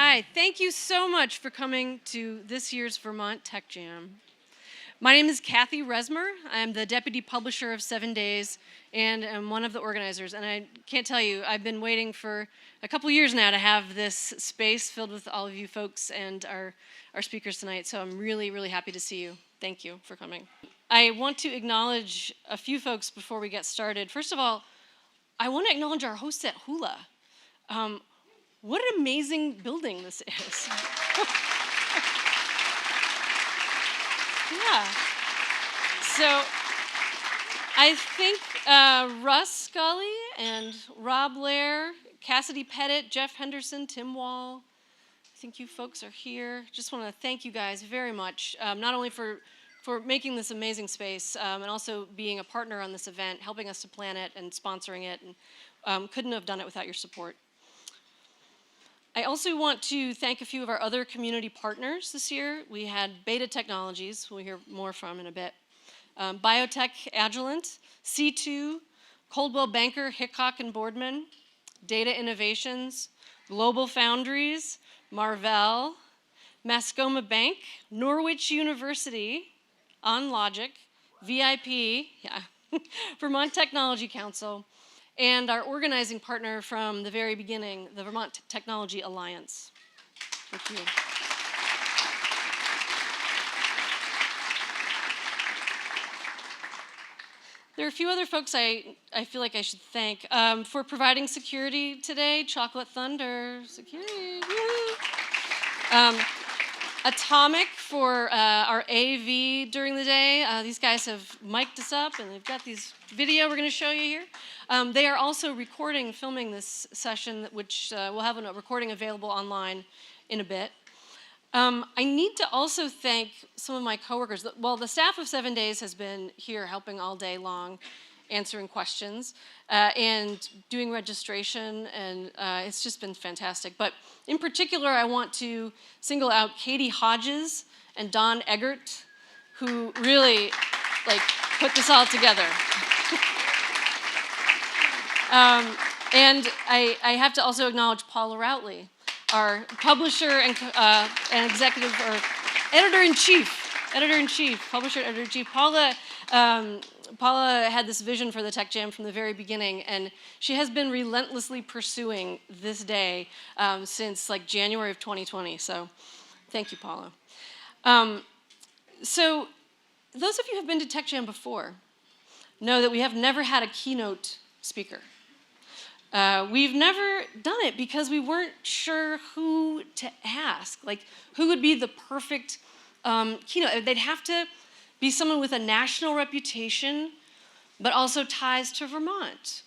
Hi, thank you so much for coming to this year's Vermont Tech Jam. My name is Kathy Resmer. I'm the deputy publisher of 7 Days and I'm one of the organizers. And I can't tell you, I've been waiting for a couple years now to have this space filled with all of you folks and our speakers tonight. So I'm really, really happy to see you. Thank you for coming. I want to acknowledge a few folks before we get started. First of all, I want to acknowledge our hosts at Hula. What an amazing building this is. Yeah. So I think Russ Scully and Rob Lair, Cassidy Pettit, Jeff Henderson, Tim Wall, I think you folks are here. Just want to thank you guys very much, not only for making this amazing space and also being a partner on this event, helping us to plan it and sponsoring it, and couldn't have done it without your support. I also want to thank a few of our other community partners this year. We had Beta Technologies, who we'll hear more from in a bit, Biotech Agilent, C2, Coldwell Banker, Hickok and Boardman, Data Innovations, Global Foundries, Marvell, Mascoma Bank, Norwich University, OnLogic, VIP, Vermont Technology Council, and our organizing partner from the very beginning, the Vermont Technology Alliance. Thank you. There are a few other folks I feel like I should thank for providing security today. Chocolate Thunder Security. Atomic for our AV during the day. These guys have mic'd us up and they've got these video we're going to show you here. They are also filming this session, which we'll have a recording available online in a bit. I need to also thank some of my coworkers. Well, the staff of 7 Days has been here helping all day long, answering questions and doing registration, and it's just been fantastic. But in particular, I want to single out Katie Hodges and Don Eggert, who really put this all together. And I have to also acknowledge Paula Routley, our publisher and executive, or editor-in-chief, publisher and editor-in-chief. Paula had this vision for the Tech Jam from the very beginning, and she has been relentlessly pursuing this day since January of 2020. So thank you, Paula. So those of you who have been to Tech Jam before know that we have never had a keynote speaker. We've never done it because we weren't sure who to ask, who would be the perfect keynote. They'd have to be someone with a national reputation, but also ties to Vermont.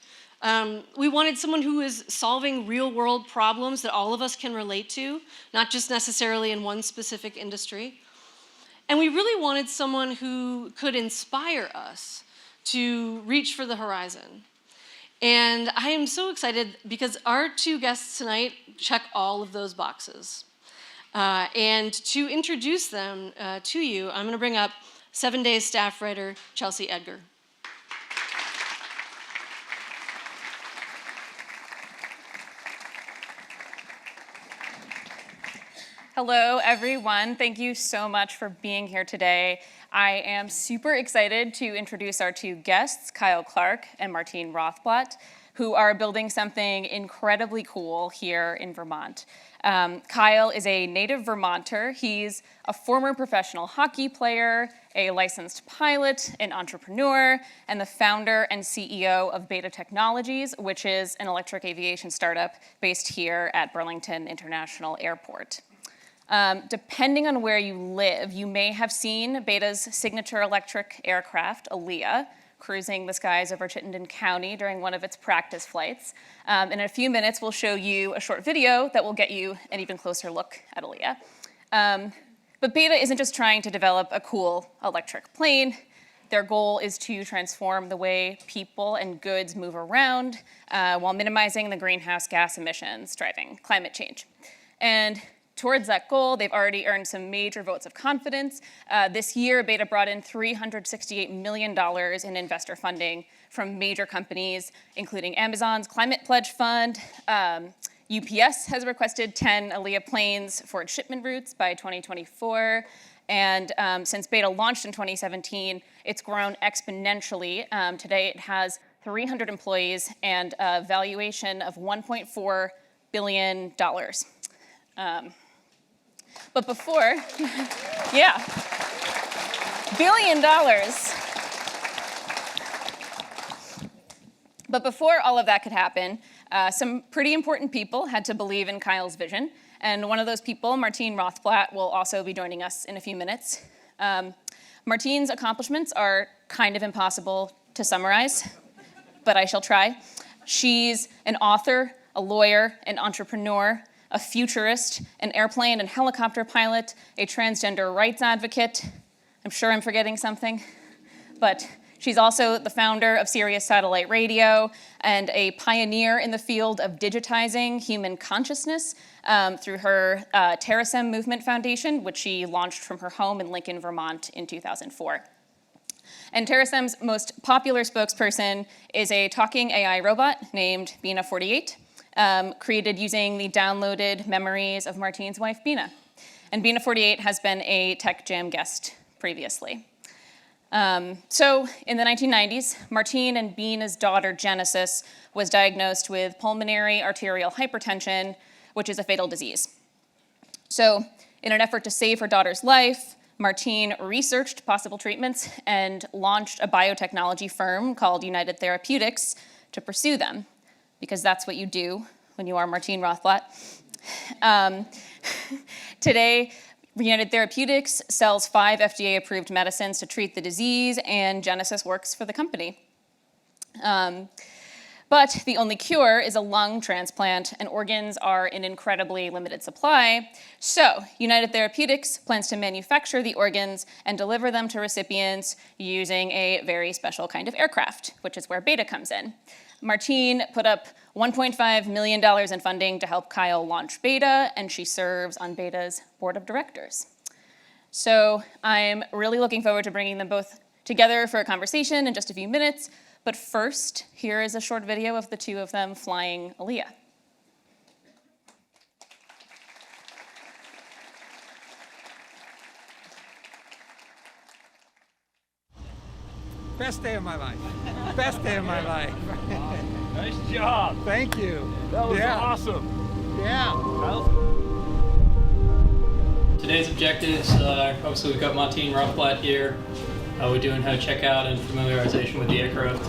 We wanted someone who is solving real-world problems that all of us can relate to, not just necessarily in one specific industry. And we really wanted someone who could inspire us to reach for the horizon. And I am so excited because our two guests tonight check all of those boxes. And to introduce them to you, I'm going to bring up 7 Days staff writer Chelsea Edgar. Hello, everyone. Thank you so much for being here today. I am super excited to introduce our two guests, Kyle Clark and Martine Rothblatt, who are building something incredibly cool here in Vermont. Kyle is a native Vermonter. He's a former professional hockey player, a licensed pilot, an entrepreneur, and the founder and CEO of Beta Technologies, which is an electric aviation startup based here at Burlington International Airport. Depending on where you live, you may have seen Beta's signature electric aircraft, Aaliyah, cruising the skies over Chittenden County during one of its practice flights. In a few minutes, we'll show you a short video that will get you an even closer look at Aaliyah. But Beta isn't just trying to develop a cool electric plane. Their goal is to transform the way people and goods move around while minimizing the greenhouse gas emissions driving climate change. And towards that goal, they've already earned some major votes of confidence. This year, Beta brought in $368 million in investor funding from major companies, including Amazon's Climate Pledge Fund, UPS has requested 10 ALIA planes for its shipment routes by 2024. And since beta launched in 2017, it's grown exponentially. Today it has 300 employees and a valuation of $1.4 billion. But before, yeah, $1 billion. But before all of that could happen, some pretty important people had to believe in Kyle's vision. And one of those people, Martine Rothblatt, will also be joining us in a few minutes. Martine's accomplishments are kind of impossible to summarize, but I shall try. She's an author, a lawyer, an entrepreneur, a futurist, an airplane and helicopter pilot, a transgender rights advocate. I'm sure I'm forgetting something, but she's also the founder of Sirius Satellite Radio and a pioneer in the field of digitizing human consciousness through her Terasem Movement Foundation, which she launched from her home in Lincoln, Vermont in 2004. And Terasem's most popular spokesperson is a talking AI robot named Bina48, created using the downloaded memories of Martine's wife, Bina. And Bina48 has been a Tech Jam guest previously. So in the 1990s, Martine and Bina's daughter, Genesis, was diagnosed with pulmonary arterial hypertension, which is a fatal disease. So in an effort to save her daughter's life, Martine researched possible treatments and launched a biotechnology firm called United Therapeutics to pursue them, because that's what you do when you are Martine Rothblatt. Today, United Therapeutics sells 5 FDA-approved medicines to treat the disease, and Genesis works for the company. But the only cure is a lung transplant, and organs are in incredibly limited supply. So United Therapeutics plans to manufacture the organs and deliver them to recipients using a very special kind of aircraft, which is where Beta comes in. Martine put up $1.5 million in funding to help Kyle launch Beta, and she serves on Beta's board of directors. So I'm really looking forward to bringing them both together for a conversation in just a few minutes. But first, here is a short video of the two of them flying ALIA. Best day of my life. Best day of my life. Nice job. Thank you. That was Yeah. awesome. Yeah. Today's objectives are, obviously we've got Martine Rothblatt here. We're doing her checkout and familiarization with the aircraft.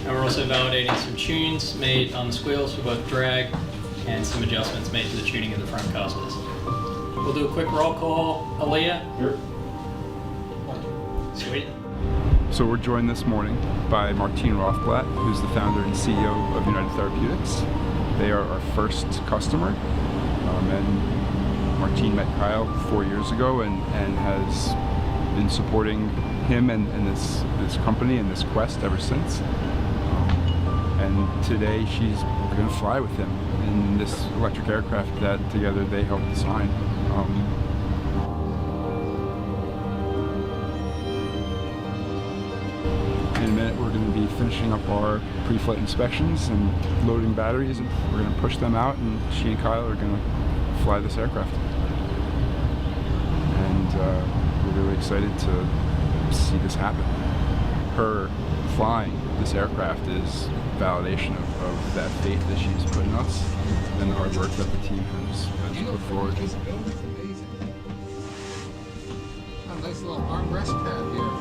And we're also validating some tunes made on the squeals for both drag and some adjustments made to the tuning of the front casters. We'll do a quick roll call. ALIA. Here. Sweet. So we're joined this morning by Martine Rothblatt, who's the founder and CEO of United Therapeutics. They are our first customer, and Martine met Kyle 4 years ago and has been supporting him and this company and this quest ever since. And today she's going to fly with him in this electric aircraft that together they helped design. In a minute we're going to be finishing up our pre-flight inspections and loading batteries, and we're going to push them out, and she and Kyle are going to fly this aircraft. And we're really excited to see this happen. Her flying this aircraft is validation of that faith that she's put in us and the hard work that the team has put forward. A nice little armrest pad here.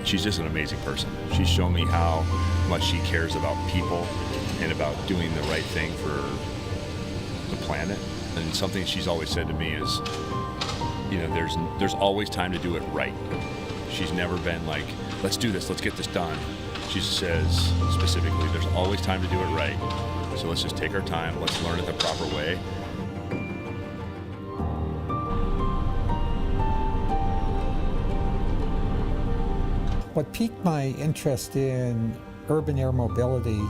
She's just an amazing person. She's shown me how much she cares about people and about doing the right thing for the planet. And something she's always said to me is, you know, there's always time to do it right. She's never been like, let's do this, let's get this done. She says specifically, there's always time to do it right. So let's just take our time, let's learn it the proper way. What piqued my interest in urban air mobility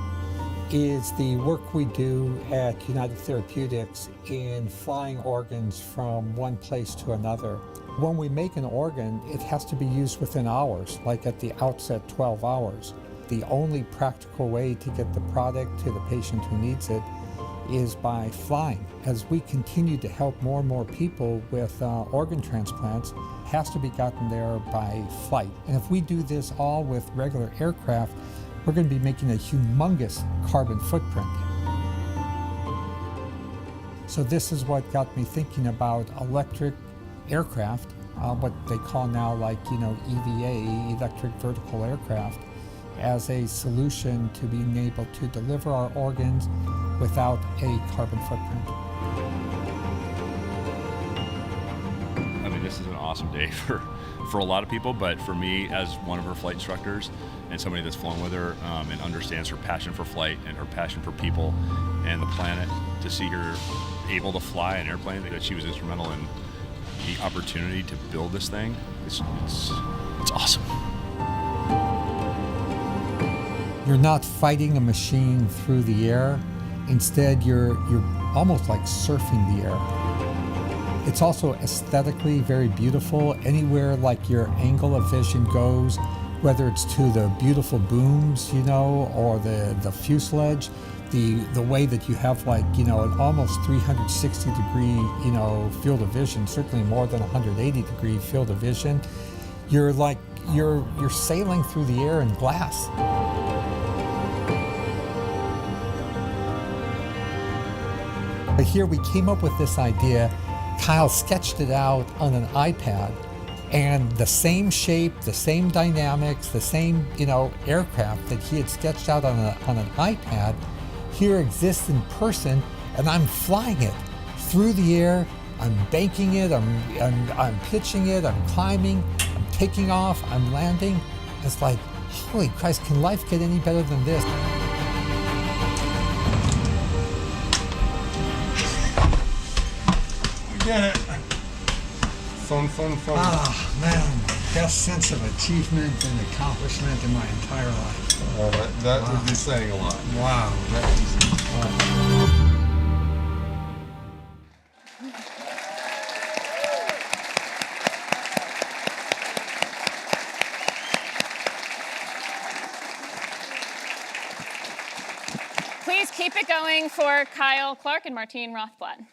is the work we do at United Therapeutics in flying organs from one place to another. When we make an organ, it has to be used within hours, like at the outset 12 hours. the only practical way to get the product to the patient who needs it is by flying. As we continue to help more and more people with organ transplants, it has to be gotten there by flight. And if we do this all with regular aircraft, we're going to be making a humongous carbon footprint. So this is what got me thinking about electric aircraft, what they call now EVA, electric vertical aircraft, as a solution to being able to deliver our organs without a carbon footprint. I mean, this is an awesome day for a lot of people, but for me, as one of her flight instructors and somebody that's flown with her and understands her passion for flight and her passion for people and the planet, to see her able to fly an airplane, that she was instrumental in the opportunity to build this thing, it's awesome. You're not fighting a machine through the air. Instead, you're almost like surfing the air. It's also aesthetically very beautiful. Anywhere like your angle of vision goes, whether it's to the beautiful booms, or the fuselage, the way that you have an almost 360 degree, field of vision, certainly more than 180 degree field of vision. You're sailing through the air in glass. But here we came up with this idea. Kyle sketched it out on an iPad, and the same shape, the same dynamics, the same aircraft that he had sketched out on an iPad here exists in person, and I'm flying it through the air. I'm banking it, I'm pitching it, I'm climbing, I'm taking off, I'm landing. It's like, holy Christ, can life get any better than this? Get it. Fun. Ah, man, best sense of achievement and accomplishment in my entire life. Well, that would be saying a lot. Wow. Please keep it going for Kyle Clark and Martine Rothblatt.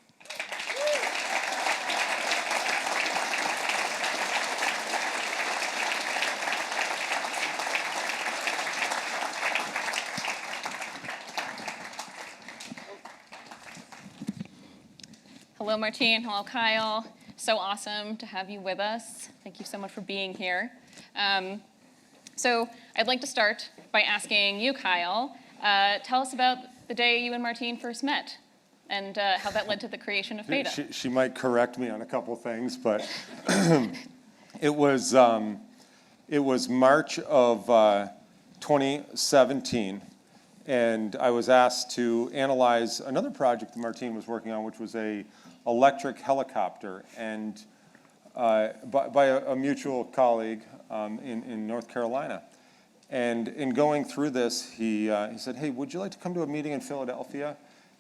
Hello, Martine. Hello, Kyle. So awesome to have you with us. Thank you so much for being here. So I'd like to start by asking you, Kyle, tell us about the day you and Martine first met and how that led to the creation of Beta. She might correct me on a couple things, but it was March of 2017, and I was asked to analyze another project that Martine was working on, which was a electric helicopter, and by a mutual colleague in North Carolina. And in going through this, he said, hey, would you like to come to a meeting in Philadelphia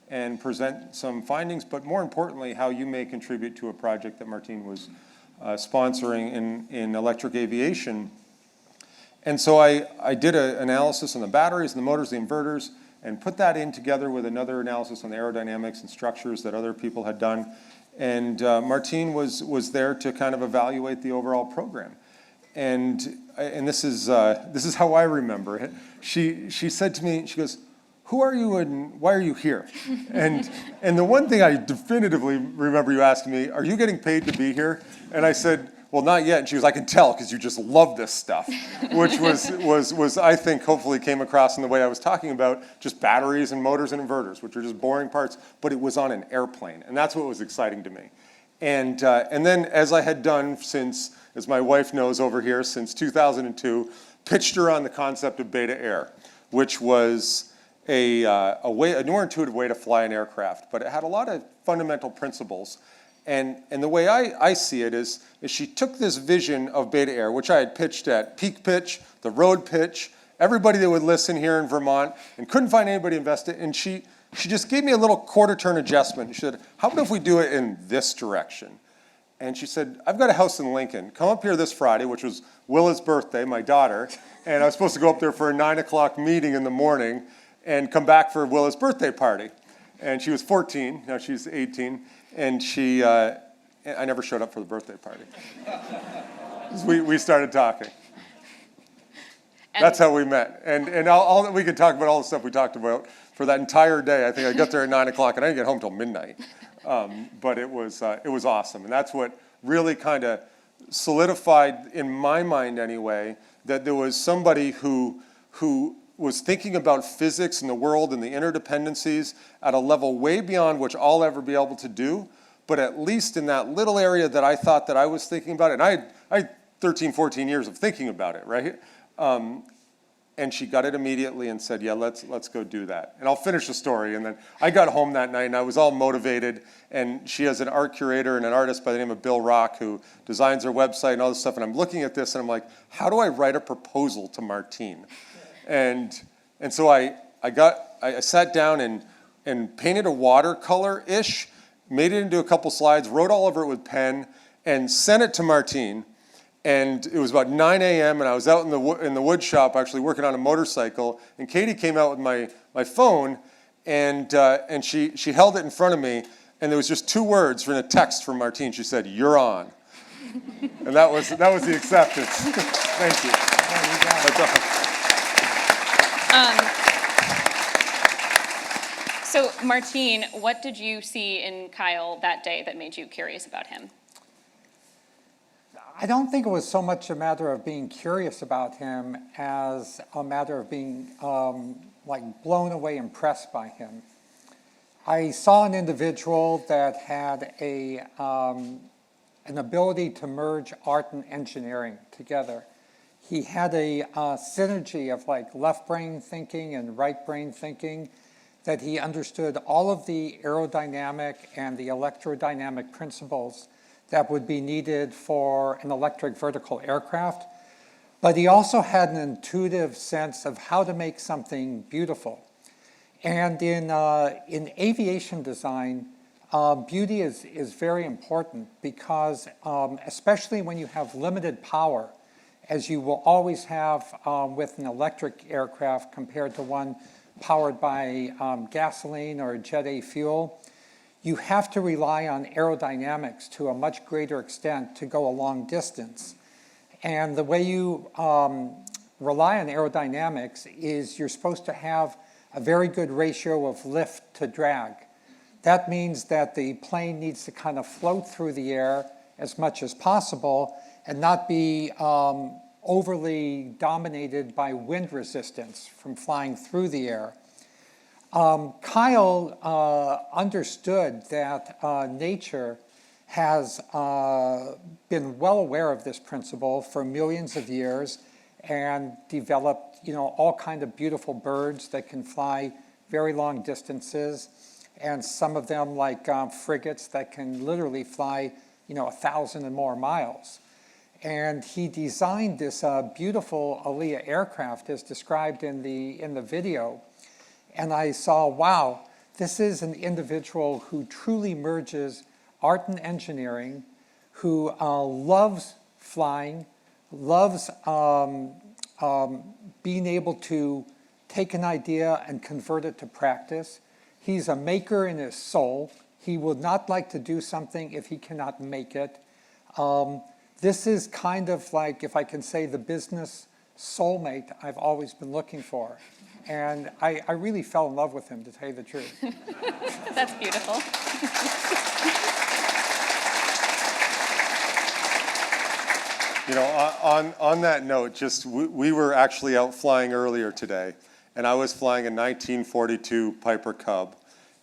and present some findings, but more importantly, how you may contribute to a project that Martine was sponsoring in electric aviation. And so I did an analysis on the batteries, and the motors, the inverters, and put that in together with another analysis on the aerodynamics and structures that other people had done. And Martine was there to kind of evaluate the overall program. And this is how I remember it. She said to me, she goes, who are you and why are you here? And the one thing I definitively remember you asking me, are you getting paid to be here? And I said, well, not yet. And she was, I can tell, because you just love this stuff, which was I think, hopefully came across in the way I was talking about just batteries and motors and inverters, which are just boring parts, but it was on an airplane. And that's what was exciting to me. And then, as I had done since, as my wife knows over here, since 2002, pitched her on the concept of Beta Air, which was a more intuitive way to fly an aircraft, but it had a lot of fundamental principles. And the way I see it is she took this vision of Beta Air, which I had pitched at Peak Pitch, the Road Pitch, everybody that would listen here in Vermont, and couldn't find anybody to invest it. And she just gave me a little quarter turn adjustment. She said, how about if we do it in this direction? And she said, I've got a house in Lincoln. Come up here this Friday, which was Willa's birthday, my daughter. And I was supposed to go up there for a 9 o'clock meeting in the morning and come back for Willa's birthday party. And she was 14, now she's 18. And I never showed up for the birthday party. We started talking. That's how we met. And all we could talk about all the stuff we talked about for that entire day. I think I got there at 9 o'clock and I didn't get home till midnight. But it was awesome. And that's what really kind of solidified, in my mind anyway, that there was somebody who was thinking about physics and the world and the interdependencies at a level way beyond which I'll ever be able to do, but at least in that little area that I thought that I was thinking about it. And I had 13, 14 years of thinking about it, right? And she got it immediately and said, yeah, let's go do that. And I'll finish the story. And then I got home that night and I was all motivated. And she has an art curator and an artist by the name of Bill Rock who designs her website and all this stuff. And I'm looking at this and I'm like, how do I write a proposal to Martine? And so I sat down and painted a watercolor-ish, made it into a couple slides, wrote all over it with pen, and sent it to Martine. And it was about 9 a.m. and I was out in the wood shop actually working on a motorcycle. And Katie came out with my phone and she held it in front of me. And there was just 2 words in a text from Martine. She said, "You're on." And that was the acceptance. Thank you. So Martine, what did you see in Kyle that day that made you curious about him? I don't think it was so much a matter of being curious about him as a matter of being blown away, impressed by him. I saw an individual that had an ability to merge art and engineering together. He had a synergy of left brain thinking and right brain thinking, that he understood all of the aerodynamic and the electrodynamic principles that would be needed for an electric vertical aircraft. But he also had an intuitive sense of how to make something beautiful. And in aviation design, beauty is very important because especially when you have limited power, as you will always have with an electric aircraft compared to one powered by gasoline or Jet A fuel, you have to rely on aerodynamics to a much greater extent to go a long distance. And the way you rely on aerodynamics is you're supposed to have a very good ratio of lift to drag. That means that the plane needs to kind of float through the air as much as possible and not be overly dominated by wind resistance from flying through the air. Kyle understood that nature has been well aware of this principle for millions of years and developed, all kind of beautiful birds that can fly very long distances, and some of them like frigates that can literally fly, 1,000 and more miles. And he designed this beautiful Aliyah aircraft as described in the video. And I saw, wow, this is an individual who truly merges art and engineering, who loves flying, loves being able to take an idea and convert it to practice. He's a maker in his soul. He would not like to do something if he cannot make it. This is kind of like, if I can say, the business soulmate I've always been looking for. And I really fell in love with him, to tell you the truth. That's beautiful. On that note, we were actually out flying earlier today, and I was flying a 1942 Piper Cub,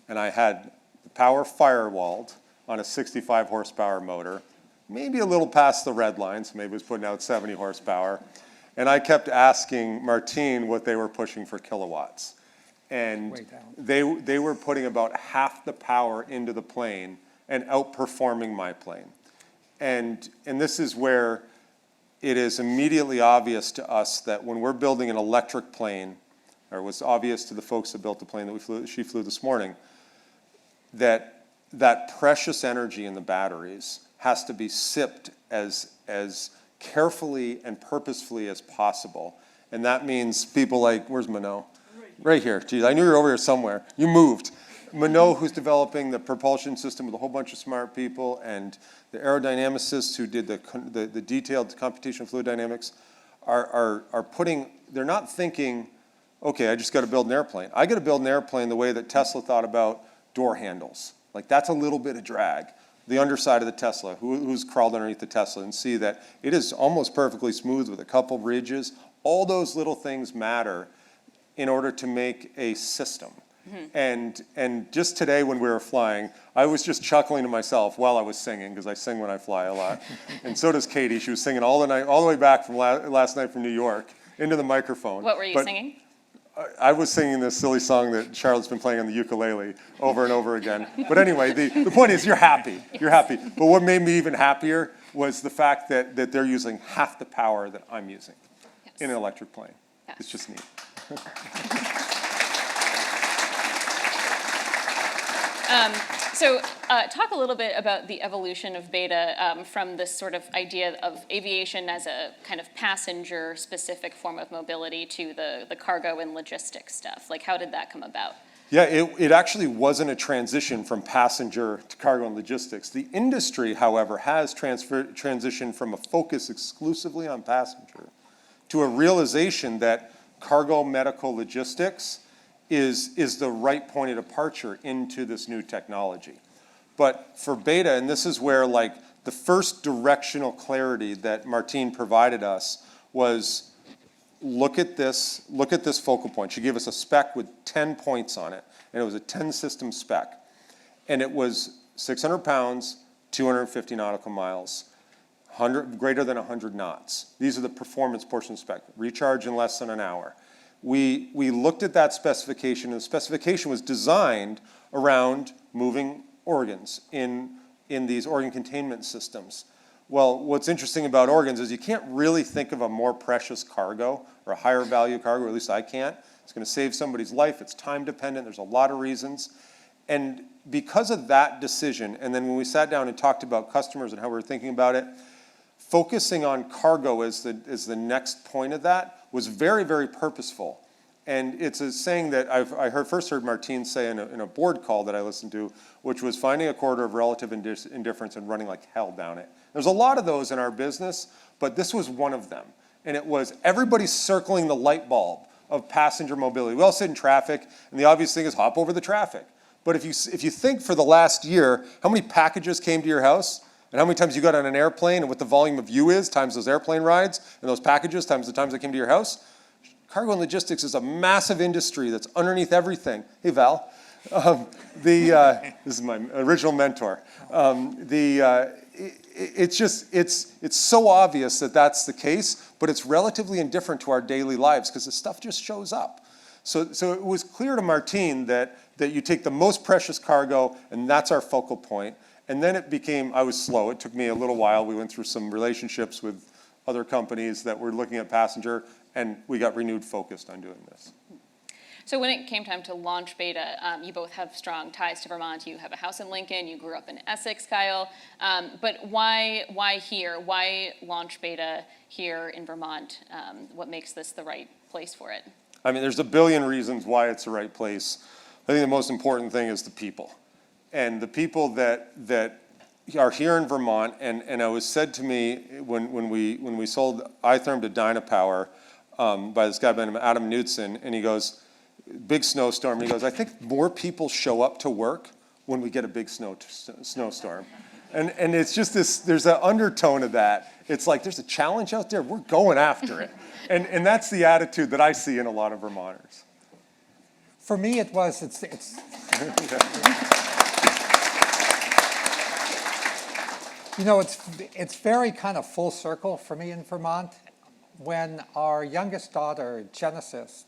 and I had the power firewalled on a 65 horsepower motor, maybe a little past the red line, so maybe it was putting out 70 horsepower. And I kept asking Martine what they were pushing for kilowatts. And they were putting about half the power into the plane and outperforming my plane. And this is where it is immediately obvious to us that when we're building an electric plane, or it was obvious to the folks that built the plane that she flew this morning, that precious energy in the batteries has to be sipped as carefully and purposefully as possible. And that means people like, where's Minot? Right here. Geez, I knew you were over here somewhere. You moved. Minot, who's developing the propulsion system with a whole bunch of smart people, and the aerodynamicists who did the detailed computational fluid dynamics are putting, they're not thinking, okay, I just got to build an airplane. I got to build an airplane the way that Tesla thought about door handles. Like, that's a little bit of drag. The underside of the Tesla, who's crawled underneath the Tesla, and see that it is almost perfectly smooth with a couple ridges. All those little things matter in order to make a system. And just today when we were flying, I was just chuckling to myself while I was singing, because I sing when I fly a lot. And so does Katie. She was singing all the night, all the way back from last night from New York into the microphone. What were you singing? I was singing this silly song that Charlotte's been playing on the ukulele over and over again. But anyway, the point is you're happy. You're happy. But what made me even happier was the fact that they're using half the power that I'm using in an electric plane. Yes. It's just neat. So talk a little bit about the evolution of Beta from this sort of idea of aviation as a kind of passenger-specific form of mobility to the cargo and logistics stuff. Like, how did that come about? Yeah, it actually wasn't a transition from passenger to cargo and logistics. The industry, however, has transitioned from a focus exclusively on passenger to a realization that cargo, medical, logistics is the right point of departure into this new technology. But for Beta, and this is where like the first directional clarity that Martine provided us was, look at this focal point. She gave us a spec with 10 points on it, and it was a 10 system spec. And it was 600 pounds, 250 nautical miles, greater than 100 knots. These are the performance portion of the spec. Recharge in less than an hour. We looked at that specification, and the specification was designed around moving organs in these organ containment systems. Well, what's interesting about organs is you can't really think of a more precious cargo or a higher value cargo, or at least I can't. It's going to save somebody's life. It's time dependent. There's a lot of reasons. And because of that decision, and then when we sat down and talked about customers and how we were thinking about it, focusing on cargo as the next point of that was very, very purposeful. And it's a saying that I first heard Martine say in a board call that I listened to, which was finding a corridor of relative indifference and running like hell down it. There's a lot of those in our business, but this was one of them. And it was everybody circling the light bulb of passenger mobility. We all sit in traffic, and the obvious thing is hop over the traffic. But if you think for the last year, how many packages came to your house? And how many times you got on an airplane, and what the volume of you is, times those airplane rides, and those packages, times the times they came to your house. Cargo and logistics is a massive industry that's underneath everything. Hey, Val. This is my original mentor. It's so obvious that that's the case, but it's relatively indifferent to our daily lives because the stuff just shows up. So it was clear to Martine that you take the most precious cargo, and that's our focal point. And then it became, I was slow. It took me a little while. We went through some relationships with other companies that were looking at passenger, and we got renewed focused on doing this. So when it came time to launch Beta, you both have strong ties to Vermont. You have a house in Lincoln. You grew up in Essex, Kyle. But why here? Why launch Beta here in Vermont? What makes this the right place for it? I mean, there's a billion reasons why it's the right place. I think the most important thing is the people. And the people that are here in Vermont, and it was said to me when we sold iTherm to Dynapower by this guy by the name of Adam Knudsen, and he goes, big snowstorm, and he goes, I think more people show up to work when we get a big snowstorm. And it's just this, there's an undertone of that. It's like there's a challenge out there, we're going after it. And that's the attitude that I see in a lot of Vermonters. For me, it's you know, it's very kind of full circle for me in Vermont. When our youngest daughter, Genesis,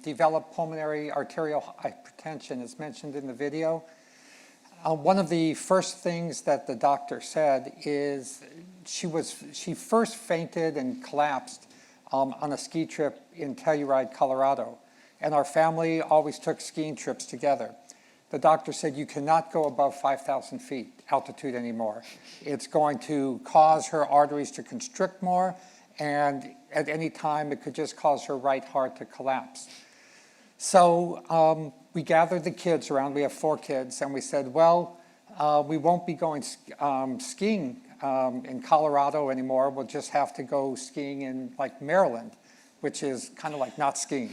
developed pulmonary arterial hypertension, as mentioned in the video, one of the first things that the doctor said is she first fainted and collapsed on a ski trip in Telluride, Colorado. And our family always took skiing trips together. The doctor said, you cannot go above 5,000 feet altitude anymore. It's going to cause her arteries to constrict more, and at any time it could just cause her right heart to collapse. So we gathered the kids around. We have 4 kids, and we said, well, we won't be going skiing in Colorado anymore. We'll just have to go skiing in like Maryland, which is kind of like not skiing.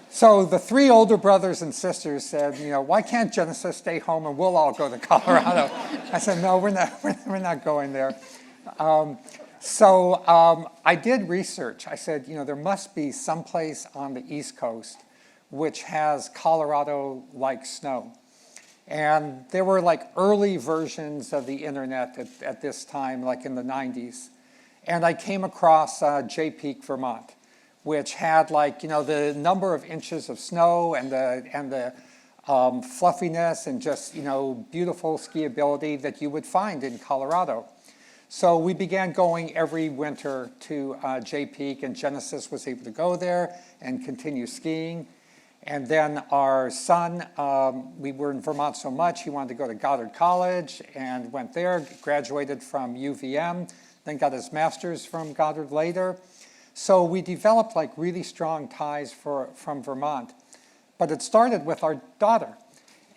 So the 3 older brothers and sisters said, why can't Genesis stay home and we'll all go to Colorado? I said, no, we're not going there. So I did research. I said, there must be someplace on the East Coast which has Colorado-like snow. And there were like early versions of the internet at this time, like in the 90s. And I came across Jay Peak, Vermont, which had like, the number of inches of snow and the fluffiness and just, beautiful skiability that you would find in Colorado. So we began going every winter to Jay Peak, and Genesis was able to go there and continue skiing. And then our son, we were in Vermont so much, he wanted to go to Goddard College and went there, graduated from UVM, then got his master's from Goddard later. So we developed like really strong ties from Vermont. But it started with our daughter.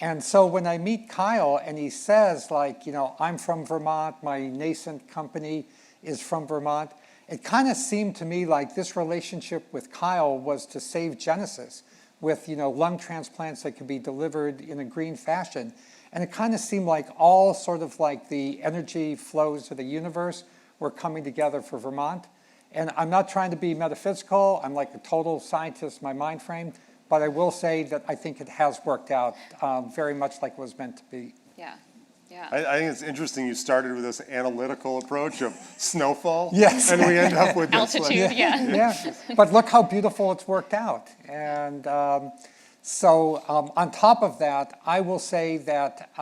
And so when I meet Kyle and he says like, I'm from Vermont, my nascent company is from Vermont, it kind of seemed to me like this relationship with Kyle was to save Genesis with, lung transplants that could be delivered in a green fashion. And it kind of seemed like all sort of like the energy flows of the universe were coming together for Vermont. And I'm not trying to be metaphysical. I'm like a total scientist in my mind frame. But I will say that I think it has worked out very much like it was meant to be. Yeah, yeah. I think it's interesting you started with this analytical approach of snowfall. Yes. And we end up with this. Altitude, Yeah, but look how beautiful it's worked out. And so on top of that, I will say that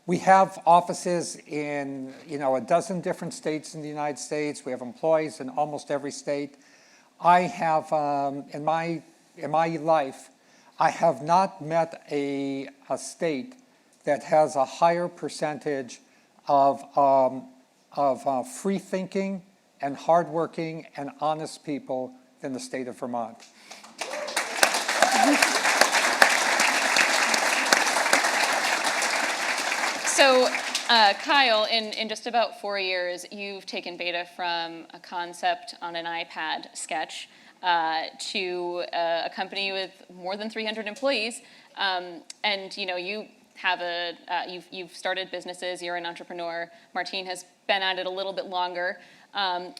we have offices in, a dozen different states in the United States. We have employees in almost every state. I have, in my life, I have not met a state that has a higher percentage of free-thinking and hardworking and honest people than the state of Vermont. So, Kyle, in just about 4 years, you've taken Beta from a concept on an iPad sketch to a company with more than 300 employees, and you have you've started businesses. You're an entrepreneur. Martine has been at it a little bit longer.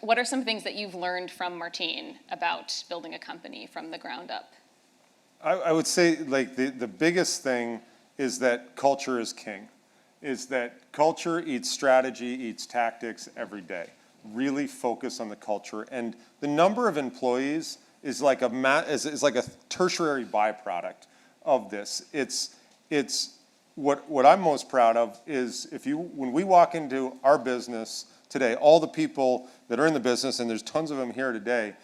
What are some things that you've learned from Martine about building a company from the ground up? I would say like the biggest thing is that culture is king. Is that culture eats strategy, eats tactics every day. Really focus on the culture, and the number of employees is like a tertiary byproduct of this. It's what I'm most proud of is when we walk into our business today, all the people that are in the business, and there's tons of them here today,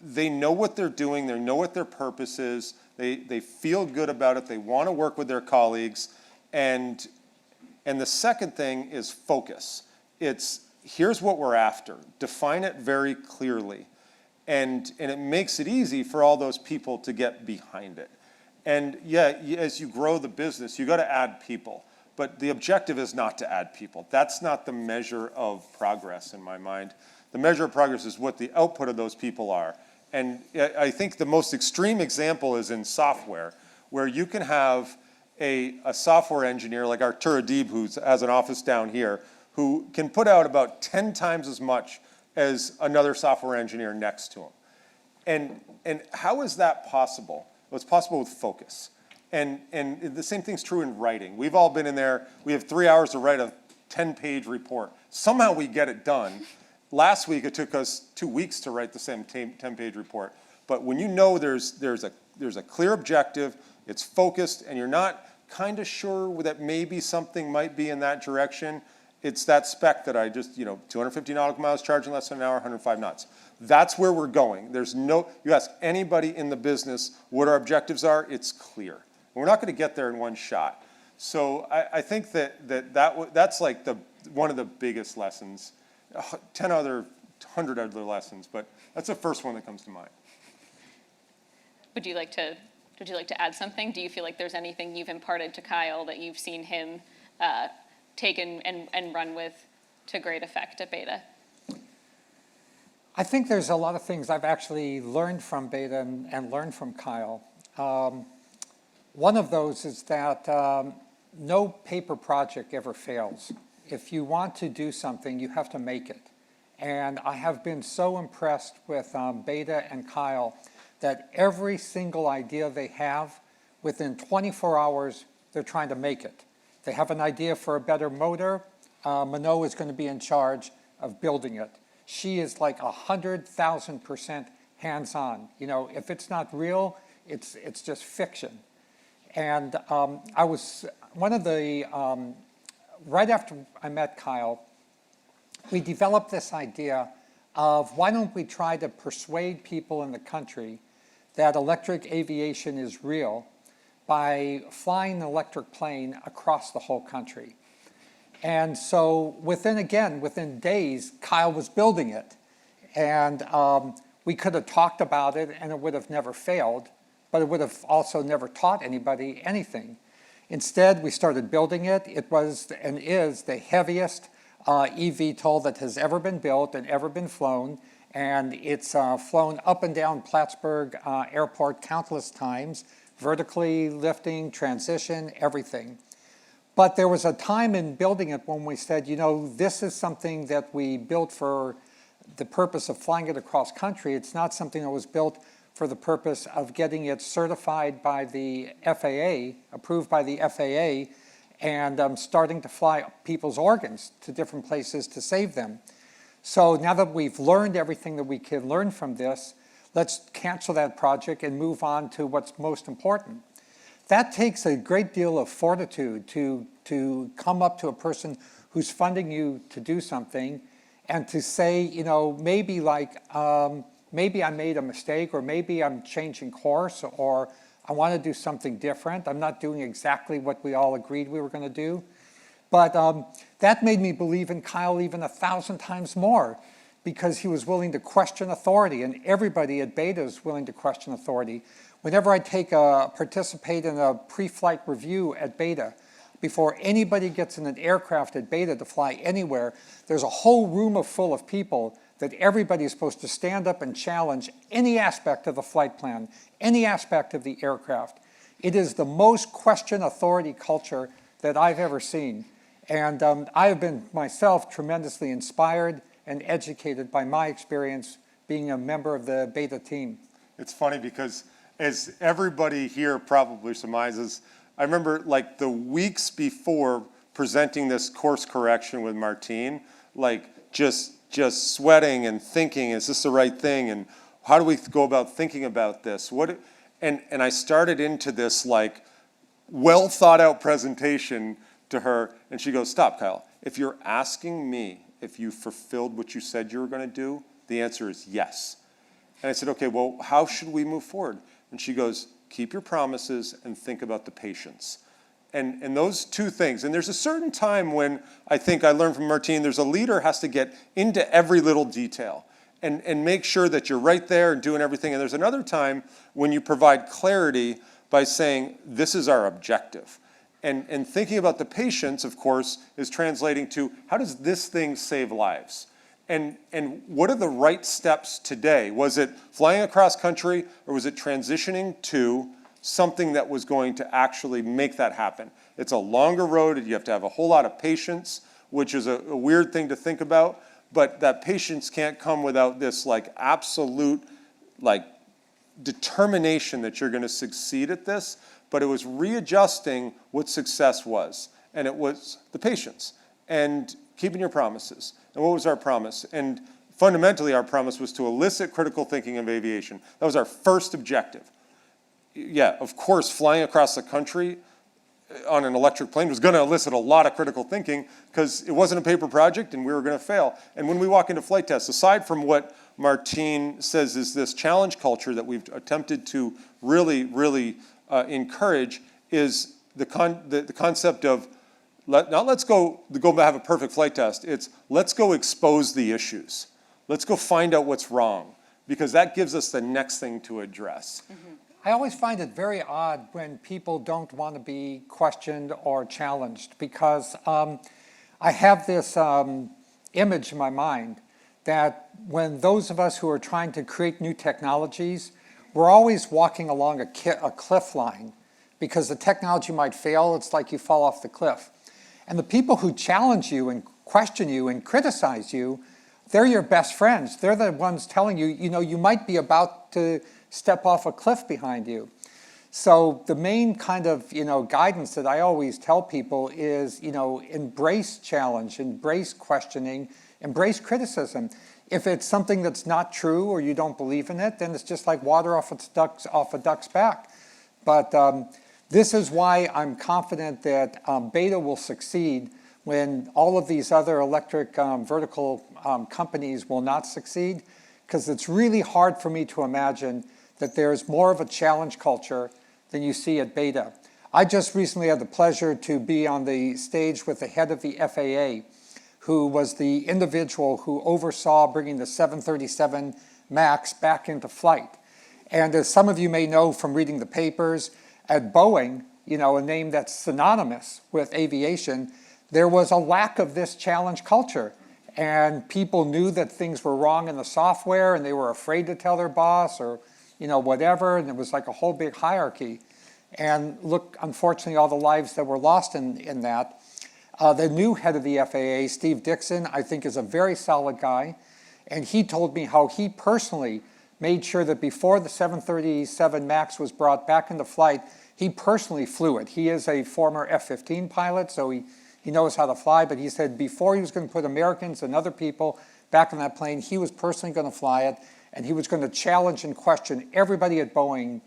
they know what they're doing, they know what their purpose is, they feel good about it, they want to work with their colleagues, and the second thing is focus. It's here's what we're after. Define it very clearly. And it makes it easy for all those people to get behind it. And yeah, as you grow the business, you got to add people. But the objective is not to add people. That's not the measure of progress in my mind. The measure of progress is what the output of those people are. And I think the most extreme example is in software, where you can have a software engineer like Artur Adib, who has an office down here, who can put out about 10 times as much as another software engineer next to him. And how is that possible? Well, it's possible with focus. And the same thing's true in writing. We've all been in there. We have 3 hours to write a 10-page report. Somehow we get it done. Last week it took us 2 weeks to write the same 10-page report. But when you know there's a clear objective, it's focused, and you're not kind of sure that maybe something might be in that direction, it's that spec that I just, 250 nautical miles charging less than an hour, 105 knots. That's where we're going. You ask anybody in the business what our objectives are, it's clear. We're not going to get there in one shot. So I think that's like one of the biggest lessons. 100 other lessons, but that's the first one that comes to mind. Would you like to add something? Do you feel like there's anything you've imparted to Kyle that you've seen him take and run with to great effect at Beta? I think there's a lot of things I've actually learned from Beta and learned from Kyle. One of those is that no paper project ever fails. If you want to do something, you have to make it. And I have been so impressed with Beta and Kyle that every single idea they have, within 24 hours, they're trying to make it. They have an idea for a better motor. Minot is going to be in charge of building it. She is like 100,000% hands-on. You know, if it's not real, it's just fiction. And I was one of the, right after I met Kyle, we developed this idea of why don't we try to persuade people in the country that electric aviation is real by flying an electric plane across the whole country. And so within days, Kyle was building it. And we could have talked about it and it would have never failed, but it would have also never taught anybody anything. Instead, we started building it. It was and is the heaviest eVTOL that has ever been built and ever been flown. And it's flown up and down Plattsburgh Airport countless times, vertically lifting, transition, everything. But there was a time in building it when we said, you know, this is something that we built for the purpose of flying it across country. It's not something that was built for the purpose of getting it certified by the FAA, approved by the FAA, and starting to fly people's organs to different places to save them. So now that we've learned everything that we can learn from this, let's cancel that project and move on to what's most important. That takes a great deal of fortitude to come up to a person who's funding you to do something and to say, you know, maybe maybe I made a mistake, or maybe I'm changing course, or I want to do something different. I'm not doing exactly what we all agreed we were going to do. But that made me believe in Kyle even 1,000 times more, because he was willing to question authority, and everybody at Beta is willing to question authority. Whenever I participate in a pre-flight review at Beta, before anybody gets in an aircraft at Beta to fly anywhere, there's a whole room full of people that everybody is supposed to stand up and challenge any aspect of the flight plan, any aspect of the aircraft. It is the most question authority culture that I've ever seen. And I have been myself tremendously inspired and educated by my experience being a member of the Beta team. It's funny because, as everybody here probably surmises, I remember like the weeks before presenting this course correction with Martine, like just sweating and thinking, is this the right thing? And how do we go about thinking about this? And I started into this like well thought out presentation to her, and she goes, "Stop, Kyle. If you're asking me if you fulfilled what you said you were going to do, the answer is yes." And I said, "Okay, well, how should we move forward?" And she goes, "Keep your promises and think about the patients." And those two things, and there's a certain time when I think I learned from Martine, there's a leader has to get into every little detail and make sure that you're right there and doing everything. And there's another time when you provide clarity by saying, this is our objective. And thinking about the patients, of course, is translating to, how does this thing save lives? And what are the right steps today? Was it flying across country, or was it transitioning to something that was going to actually make that happen? It's a longer road. You have to have a whole lot of patience, which is a weird thing to think about. But that patience can't come without this like absolute like determination that you're going to succeed at this. But it was readjusting what success was. And it was the patience and keeping your promises. And what was our promise? And fundamentally, our promise was to elicit critical thinking of aviation. That was our first objective. Yeah, of course, flying across the country on an electric plane was going to elicit a lot of critical thinking because it wasn't a paper project and we were going to fail. And when we walk into flight tests, aside from what Martine says is this challenge culture that we've attempted to really encourage, is the concept of not let's go have a perfect flight test. It's let's go expose the issues. Let's go find out what's wrong, because that gives us the next thing to address. I always find it very odd when people don't want to be questioned or challenged, because I have this image in my mind that when those of us who are trying to create new technologies, we're always walking along a cliff line, because the technology might fail. It's like you fall off the cliff. And the people who challenge you and question you and criticize you, they're your best friends. They're the ones telling you, you might be about to step off a cliff behind you. So the main kind of, guidance that I always tell people is, embrace challenge, embrace questioning, embrace criticism. If it's something that's not true or you don't believe in it, then it's just like water off a duck's back. But this is why I'm confident that Beta will succeed when all of these other electric vertical companies will not succeed, because it's really hard for me to imagine that there's more of a challenge culture than you see at Beta. I just recently had the pleasure to be on the stage with the head of the FAA, who was the individual who oversaw bringing the 737 MAX back into flight. And as some of you may know from reading the papers, at Boeing, a name that's synonymous with aviation, there was a lack of this challenge culture. And people knew that things were wrong in the software, and they were afraid to tell their boss or whatever, and it was like a whole big hierarchy. And look, unfortunately, all the lives that were lost in that. The new head of the FAA, Steve Dixon, I think is a very solid guy. And he told me how he personally made sure that before the 737 MAX was brought back into flight, he personally flew it. He is a former F-15 pilot, so he knows how to fly. But he said before he was going to put Americans and other people back on that plane, he was personally going to fly it. And he was going to challenge and question everybody at Boeing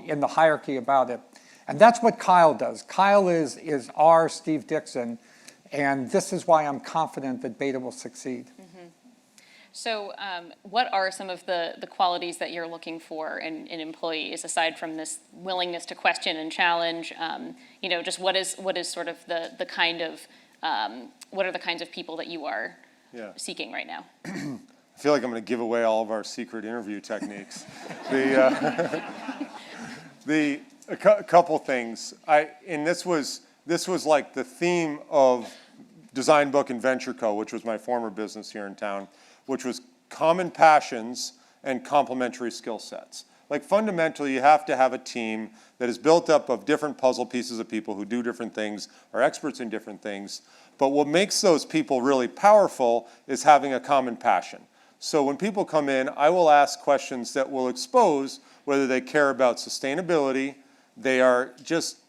in the hierarchy about it. And that's what Kyle does. Kyle is our Steve Dixon, and this is why I'm confident that Beta will succeed. So what are some of the qualities that you're looking for in employees, aside from this willingness to question and challenge? Just what is sort of the kind of, what are the kinds of people that you are seeking right now? I feel like I'm going to give away all of our secret interview techniques. A couple things. This was like the theme of Design Book and Venture Co., which was my former business here in town, which was common passions and complementary skill sets. Like fundamentally, you have to have a team that is built up of different puzzle pieces of people who do different things, are experts in different things. But what makes those people really powerful is having a common passion. So when people come in, I will ask questions that will expose whether they care about sustainability, they are just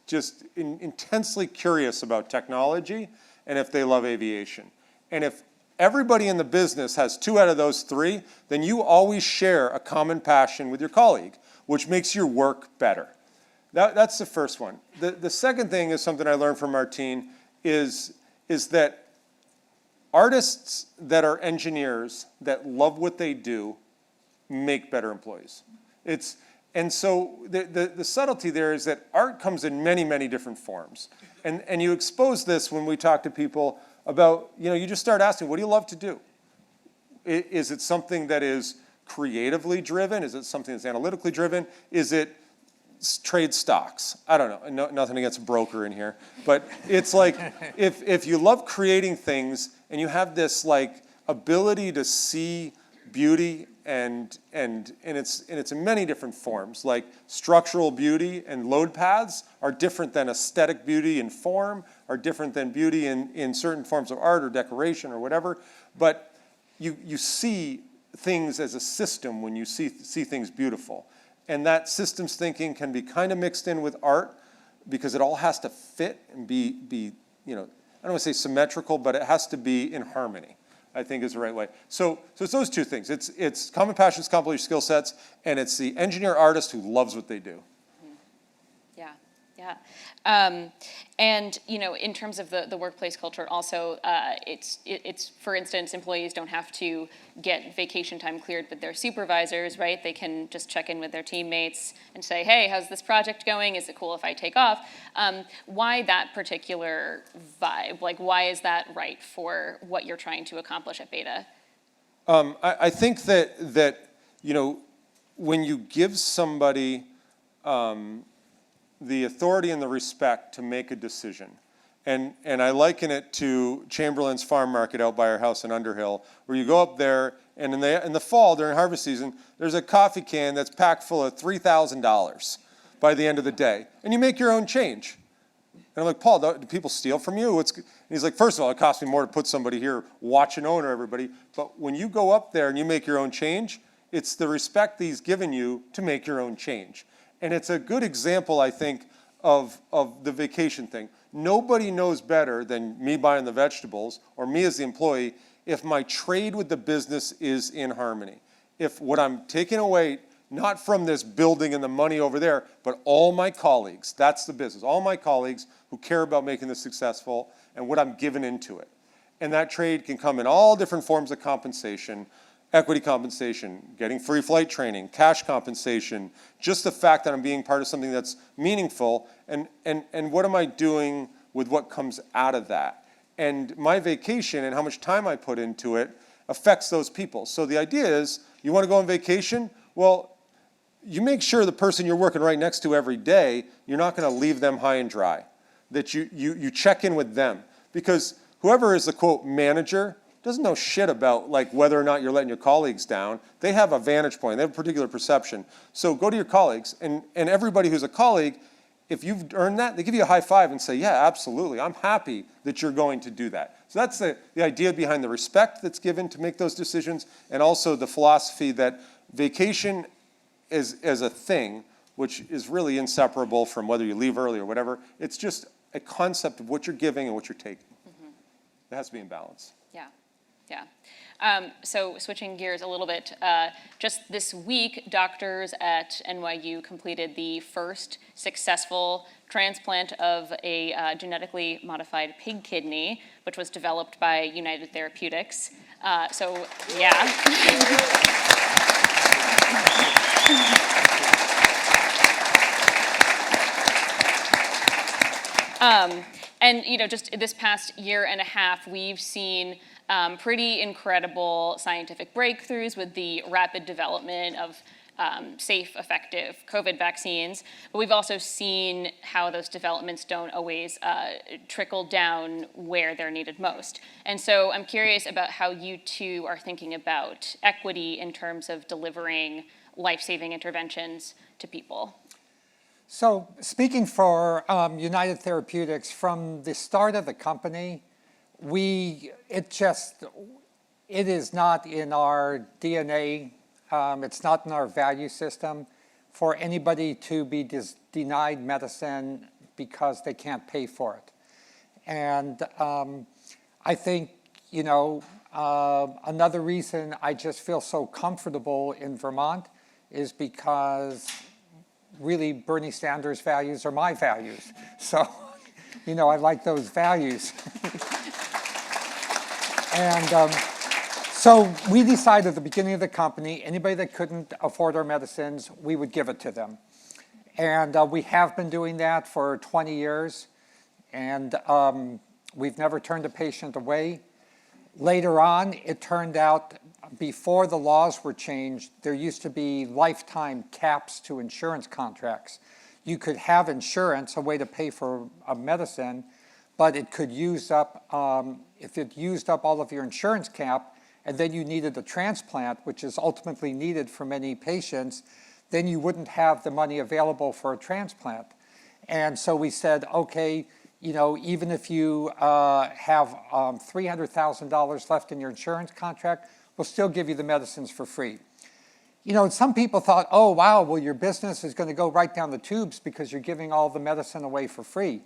intensely curious about technology, and if they love aviation. And if everybody in the business has 2 out of those 3, then you always share a common passion with your colleague, which makes your work better. That's the first one. The second thing is something I learned from Martine is that artists that are engineers that love what they do make better employees. And so the subtlety there is that art comes in many, many different forms. And you expose this when we talk to people about, you just start asking, what do you love to do? Is it something that is creatively driven? Is it something that's analytically driven? Is it trade stocks? I don't know. Nothing against a broker in here. But it's like, if you love creating things and you have this like ability to see beauty and it's in many different forms, like structural beauty and load paths are different than aesthetic beauty and form, are different than beauty in certain forms of art or decoration or whatever. But you see things as a system when you see things beautiful. And that systems thinking can be kind of mixed in with art because it all has to fit and be I don't want to say symmetrical, but it has to be in harmony, I think is the right way. So it's those 2 things. It's common passions, complementary skill sets, and it's the engineer artist who loves what they do. Yeah. And, in terms of the workplace culture, also, it's, for instance, employees don't have to get vacation time cleared with their supervisors, right? They can just check in with their teammates and say, hey, how's this project going? Is it cool if I take off? Why that particular vibe? Like, why is that right for what you're trying to accomplish at Beta? I think that when you give somebody the authority and the respect to make a decision, and I liken it to Chamberlain's Farm Market out by our house in Underhill, where you go up there, and in the fall during harvest season, there's a coffee can that's packed full of $3,000 by the end of the day, and you make your own change. And I'm like, Paul, do people steal from you? And he's like, first of all, it costs me more to put somebody here watch and owner everybody, but when you go up there and you make your own change, it's the respect that he's given you to make your own change. And it's a good example, I think, of the vacation thing. Nobody knows better than me buying the vegetables or me as the employee if my trade with the business is in harmony. If what I'm taking away, not from this building and the money over there, but all my colleagues, that's the business, all my colleagues who care about making this successful and what I'm giving into it. And that trade can come in all different forms of compensation. Equity compensation, getting free flight training, cash compensation, just the fact that I'm being part of something that's meaningful, and what am I doing with what comes out of that? And my vacation and how much time I put into it affects those people. So the idea is, you want to go on vacation? Well, you make sure the person you're working right next to every day, you're not going to leave them high and dry, that you check in with them. Because whoever is the, quote, manager, doesn't know shit about like whether or not you're letting your colleagues down. They have a vantage point. They have a particular perception. So go to your colleagues, and everybody who's a colleague, if you've earned that, they give you a high five and say, yeah, absolutely. I'm happy that you're going to do that. So that's the idea behind the respect that's given to make those decisions, and also the philosophy that vacation is as a thing, which is really inseparable from whether you leave early or whatever. It's just a concept of what you're giving and what you're taking. Mm-hmm. It has to be in balance. Yeah. Yeah. So switching gears a little bit, just this week, doctors at NYU completed the first successful transplant of a genetically modified pig kidney, which was developed by United Therapeutics. So, yeah. And, just this past year and a half, we've seen pretty incredible scientific breakthroughs with the rapid development of safe, effective COVID vaccines. But we've also seen how those developments don't always trickle down where they're needed most. And so I'm curious about how you two are thinking about equity in terms of delivering life-saving interventions to people. So speaking for United Therapeutics, from the start of the company, it is not in our DNA, it's not in our value system for anybody to be denied medicine because they can't pay for it. And I think, another reason I just feel so comfortable in Vermont is because really Bernie Sanders' values are my values. So, I like those values. And so we decided at the beginning of the company, anybody that couldn't afford our medicines, we would give it to them. And we have been doing that for 20 years. And we've never turned a patient away. Later on, it turned out, before the laws were changed, there used to be lifetime caps to insurance contracts. You could have insurance, a way to pay for a medicine, but it could use up, if it used up all of your insurance cap, and then you needed a transplant, which is ultimately needed for many patients, then you wouldn't have the money available for a transplant. And so we said, okay, even if you have $300,000 left in your insurance contract, we'll still give you the medicines for free. Some people thought, oh, wow, well, your business is going to go right down the tubes because you're giving all the medicine away for free.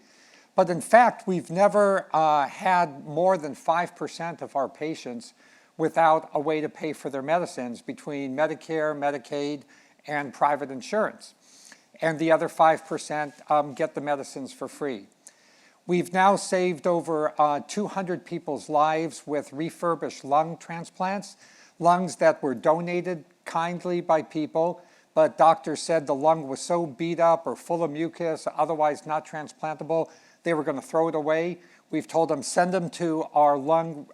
But in fact, we've never had more than 5% of our patients without a way to pay for their medicines between Medicare, Medicaid, and private insurance. and the other 5% get the medicines for free. We've now saved over 200 people's lives with refurbished lung transplants, lungs that were donated kindly by people, but doctors said the lung was so beat up or full of mucus, otherwise not transplantable, they were going to throw it away. We've told them, send them to our lung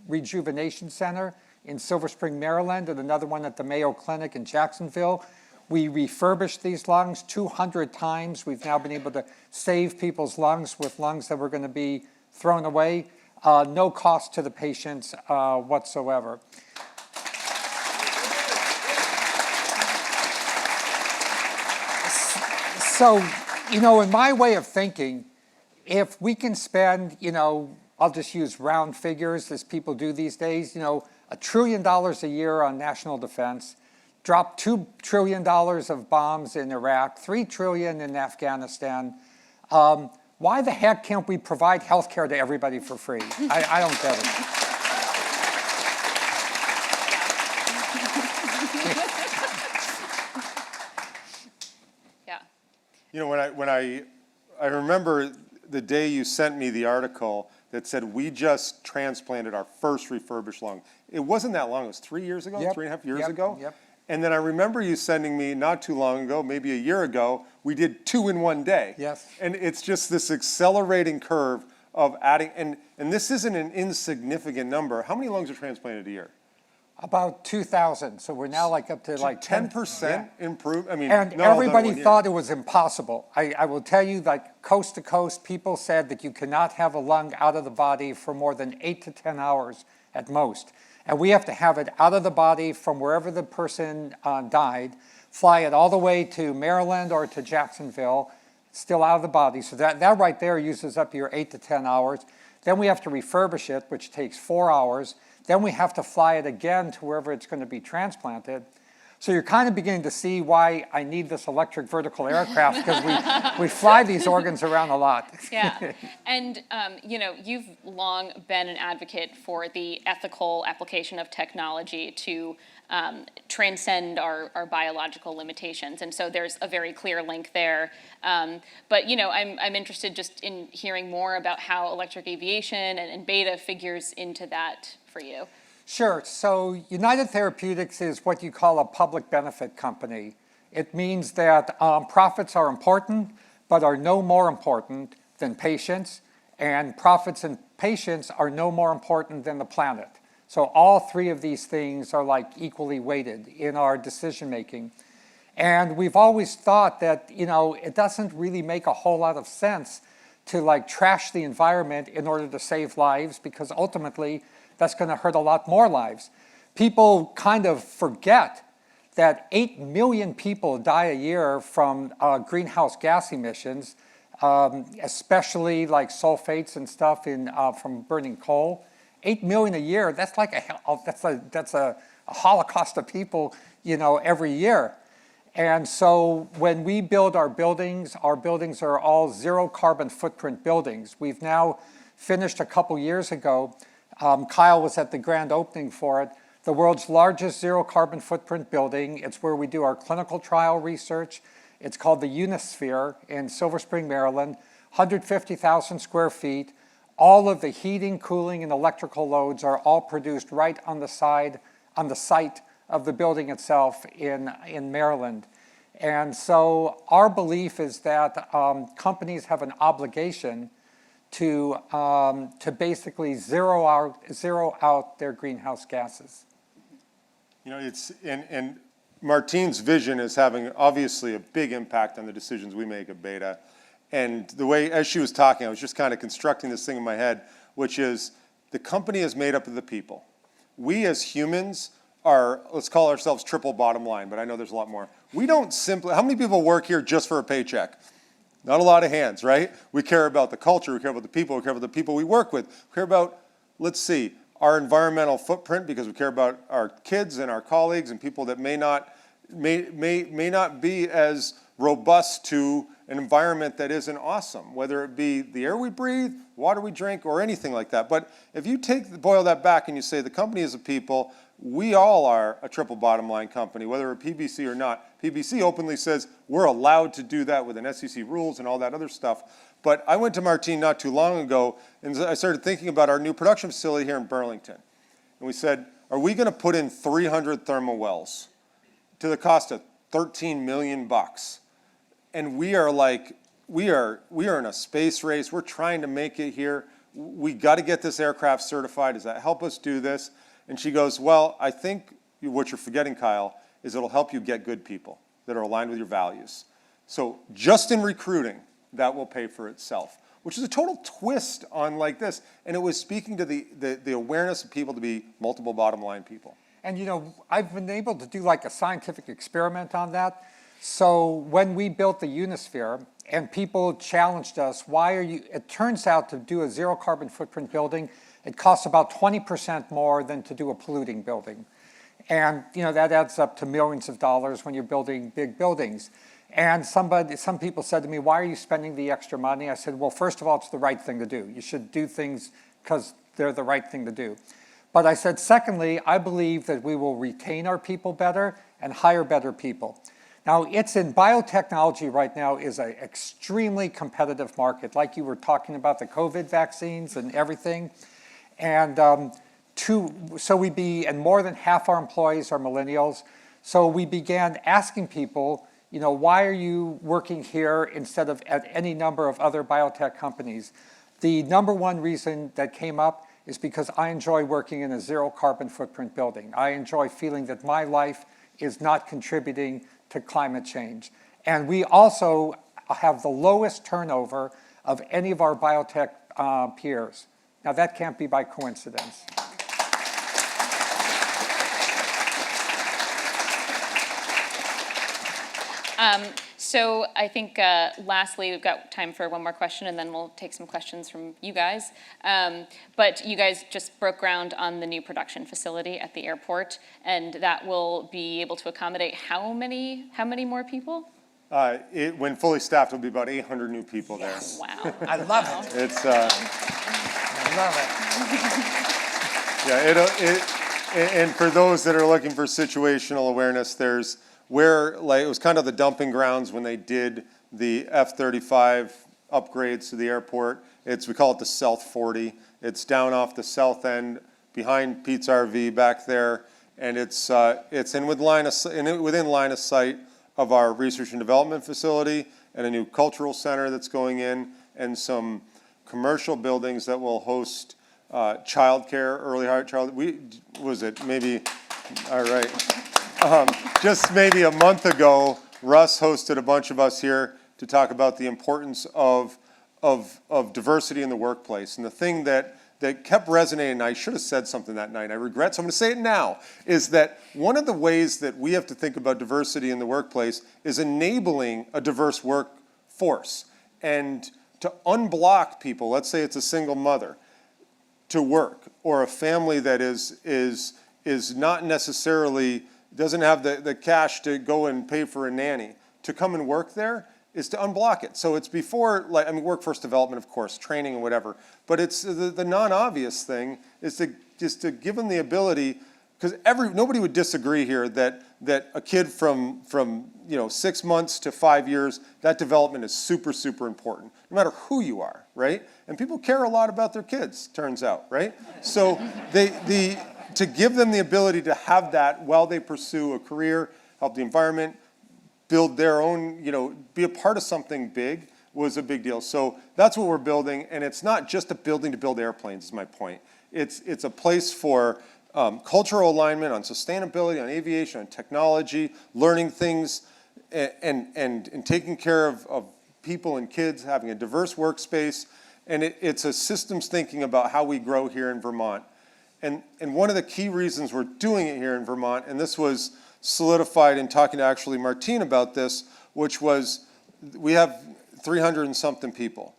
rejuvenation center in Silver Spring, Maryland, and another one at the Mayo Clinic in Jacksonville. We refurbished these lungs 200 times. We've now been able to save people's lungs with lungs that were going to be thrown away. No cost to the patients whatsoever. So, in my way of thinking, if we can spend, I'll just use round figures as people do these days, $1 trillion a year on national defense, drop $2 trillion of bombs in Iraq, $3 trillion in Afghanistan. Why the heck can't we provide health care to everybody for free? I don't get it. Yeah. When I remember the day you sent me the article that said we just transplanted our first refurbished lung. It wasn't that long. It was 3 years ago, Yep. 3.5 years ago. Yep. And then I remember you sending me not too long ago, maybe a year ago, we did 2 in 1 day. Yes. And it's just this accelerating curve of adding, and this isn't an insignificant number. How many lungs are transplanted a year? About 2,000. So we're now up to 10% improve. I mean, And not all done in everybody 1 year. thought it was impossible. I will tell you, coast to coast, people said that you cannot have a lung out of the body for more than 8 to 10 hours at most. And we have to have it out of the body from wherever the person died, fly it all the way to Maryland or to Jacksonville, still out of the body. So that right there uses up your 8 to 10 hours. Then we have to refurbish it, which takes 4 hours. Then we have to fly it again to wherever it's going to be transplanted. So you're kind of beginning to see why I need this electric vertical aircraft, because we fly these organs around a lot. Yeah, and you've long been an advocate for the ethical application of technology to transcend our biological limitations, and so there's a very clear link there. But I'm interested just in hearing more about how electric aviation and beta figures into that for you. Sure. So United Therapeutics is what you call a public benefit company. It means that profits are important, but are no more important than patients, and profits and patients are no more important than the planet. So all three of these things are equally weighted in our decision making. And we've always thought that, it doesn't really make a whole lot of sense to trash the environment in order to save lives, because ultimately that's going to hurt a lot more lives. People kind of forget that 8 million people die a year from greenhouse gas emissions, especially sulfates and stuff from burning coal. 8 million a year, that's that's a holocaust of people, every year. And so when we build our buildings are all zero carbon footprint buildings. We've now finished a couple years ago. Kyle was at the grand opening for it. The world's largest zero carbon footprint building. It's where we do our clinical trial research. It's called the Unisphere in Silver Spring, Maryland. 150,000 square feet. All of the heating, cooling, and electrical loads are all produced right on the site of the building itself in Maryland. And so our belief is that companies have an obligation to basically zero out their greenhouse gases. It's and Martine's vision is having obviously a big impact on the decisions we make at Beta. And the way, as she was talking, I was just kind of constructing this thing in my head, which is the company is made up of the people. We as humans are, let's call ourselves triple bottom line, but I know there's a lot more. We don't simply, how many people work here just for a paycheck? Not a lot of hands, right? We care about the culture, we care about the people, we care about the people we work with. We care about, let's see, our environmental footprint, because we care about our kids and our colleagues and people that may not be as robust to an environment that isn't awesome, whether it be the air we breathe, water we drink, or anything like that. But if you boil that back and you say the company is a people, we all are a triple bottom line company, whether we're PBC or not. PBC openly says we're allowed to do that within SEC rules and all that other stuff. But I went to Martine not too long ago, and I started thinking about our new production facility here in Burlington. And we said, are we going to put in 300 thermal wells to the cost of $13 million? And we are like, we are in a space race. We're trying to make it here. We got to get this aircraft certified. Does that help us do this? And she goes, well, I think what you're forgetting, Kyle, is it'll help you get good people that are aligned with your values. So just in recruiting, that will pay for itself, which is a total twist on like this. And it was speaking to the awareness of people to be multiple bottom line people. And you know, I've been able to do like a scientific experiment on that. So when we built the Unisphere and people challenged us, it turns out to do a zero carbon footprint building, it costs about 20% more than to do a polluting building. And you know, that adds up to millions of dollars when you're building big buildings. And some people said to me, why are you spending the extra money? I said, well, first of all, it's the right thing to do. You should do things because they're the right thing to do. But I said, secondly, I believe that we will retain our people better and hire better people. Now, it's in biotechnology right now is an extremely competitive market, like you were talking about the COVID vaccines and everything. And and more than half our employees are millennials. So we began asking people, you know, why are you working here instead of at any number of other biotech companies? The number one reason that came up is because I enjoy working in a zero carbon footprint building. I enjoy feeling that my life is not contributing to climate change. And we also have the lowest turnover of any of our biotech peers. Now that can't be by coincidence. So I think lastly, we've got time for one more question and then we'll take some questions from you guys. But you guys just broke ground on the new production facility at the airport, and that will be able to accommodate how many more people? When fully staffed, it'll be about 800 new people there. Wow. I love it. It's, I love it. and for those that are looking for situational awareness, there's where, like, it was kind of the dumping grounds when they did the F-35 upgrades to the airport. We call it the South 40. It's down off the south end behind Pete's RV back there, and it's within line of sight of our research and development facility and a new cultural center that's going in, and some commercial buildings that will host childcare, early childhood. All right. Just maybe a month ago, Russ hosted a bunch of us here to talk about the importance of diversity in the workplace. And the thing that kept resonating, and I should have said something that night, I regret, so I'm going to say it now, is that one of the ways that we have to think about diversity in the workplace is enabling a diverse workforce. And to unblock people, let's say it's a single mother, to work, or a family that is not necessarily doesn't have the cash to go and pay for a nanny, to come and work there is to unblock it. So it's before, like, I mean, workforce development, of course, training and whatever, but it's the non-obvious thing is to give them the ability, because nobody would disagree here that a kid from 6 months to 5 years, that development is super, super important, no matter who you are, right? And people care a lot about their kids, turns out, right? So to give them the ability to have that while they pursue a career, help the environment, build their own, be a part of something big was a big deal. So that's what we're building, and it's not just a building to build airplanes, is my point. It's a place for cultural alignment on sustainability, on aviation, on technology, learning things, and taking care of people and kids, having a diverse workspace, and it's a systems thinking about how we grow here in Vermont. And one of the key reasons we're doing it here in Vermont, and this was solidified in talking to actually Martine about this, which was we have 300 and something people.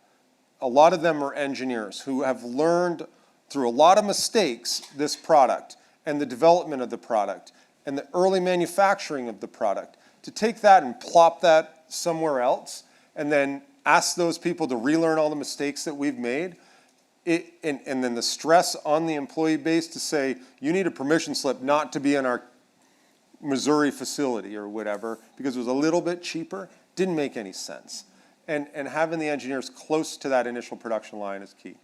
A lot of them are engineers who have learned through a lot of mistakes this product and the development of the product and the early manufacturing of the product. To take that and plop that somewhere else and then ask those people to relearn all the mistakes that we've made, and then the stress on the employee base to say, you need a permission slip not to be in our Missouri facility or whatever, because it was a little bit cheaper, didn't make any sense. And having the engineers close to that initial production line is key.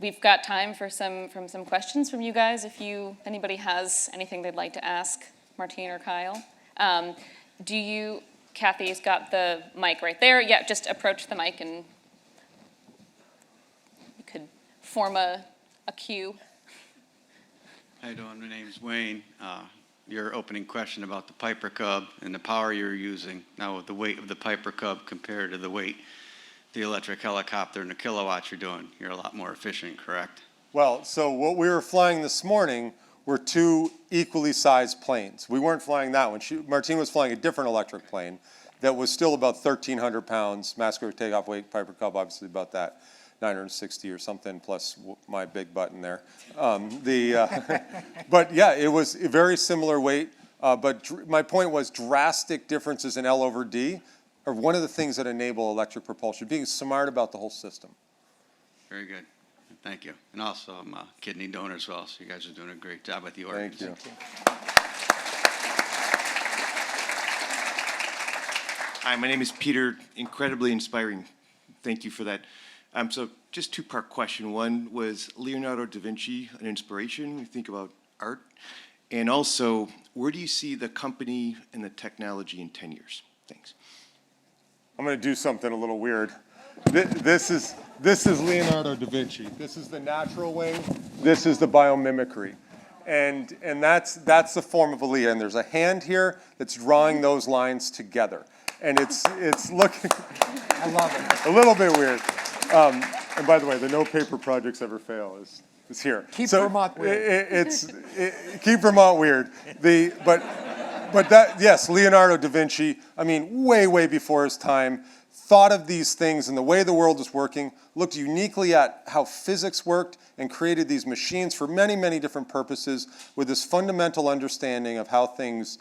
We've got time for some questions from you guys. If anybody has anything they'd like to ask Martine or Kyle. Kathy's got the mic right there. Yeah, just approach the mic and you could form a queue. How you doing? My name's Wayne. Your opening question about the Piper Cub and the power you're using now with the weight of the Piper Cub compared to the weight the electric helicopter and the kilowatts you're doing, you're a lot more efficient, correct? Well, so what we were flying this morning were two equally sized planes. We weren't flying that one. Martine was flying a different electric plane that was still about 1,300 pounds, mass takeoff weight, Piper Cub obviously about that, 960 or something, plus my big button there. But yeah, it was a very similar weight, but my point was drastic differences in L over D are one of the things that enable electric propulsion, being smart about the whole system. Very good. Thank you. And also, I'm a kidney donor as well, so you guys are doing a great job with the organs. Thank you. Hi, my name is Peter. Incredibly inspiring. Thank you for that. So just two-part question. One, was Leonardo da Vinci an inspiration when you think about art? And also, where do you see the company and the technology in 10 years? Thanks. I'm going to do something a little weird. This is Leonardo da Vinci. This is the natural wing. This is the biomimicry. And that's the form of a Leah. And there's a hand here that's drawing those lines together. And it's looking I love it. a little bit weird. And by the way, the no paper projects ever fail is here. Keep Vermont weird. Keep Vermont weird. But that, yes, Leonardo da Vinci, I mean, way before his time, thought of these things and the way the world is working, looked uniquely at how physics worked and created these machines for many different purposes with this fundamental understanding of how things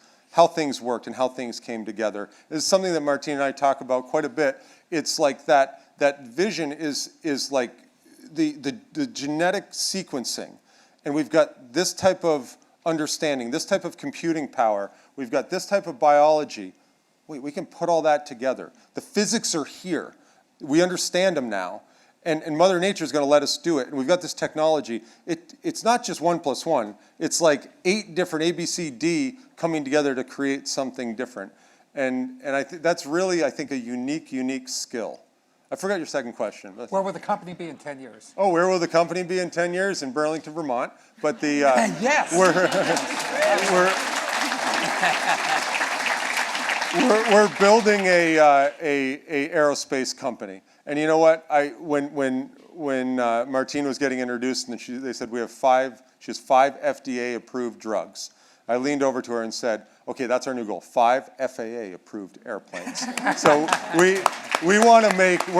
worked and how things came together. This is something that Martine and I talk about quite a bit. It's like that vision is like the genetic sequencing. And we've got this type of understanding, this type of computing power, we've got this type of biology. Wait, we can put all that together. The physics are here. We understand them now. And Mother Nature is going to let us do it. And we've got this technology. It's not just 1 + 1. It's like 8 different A, B, C, D coming together to create something different. And that's really, I think, a unique skill. I forgot your second question. Where will the company be in 10 years? Oh, where will the company be in 10 years? In Burlington, Vermont. But the yes, we're building a aerospace company. And you know what? When Martine was getting introduced, and they said she has 5 FDA approved drugs. I leaned over to her and said, okay, that's our new goal, 5 FAA approved airplanes. So we're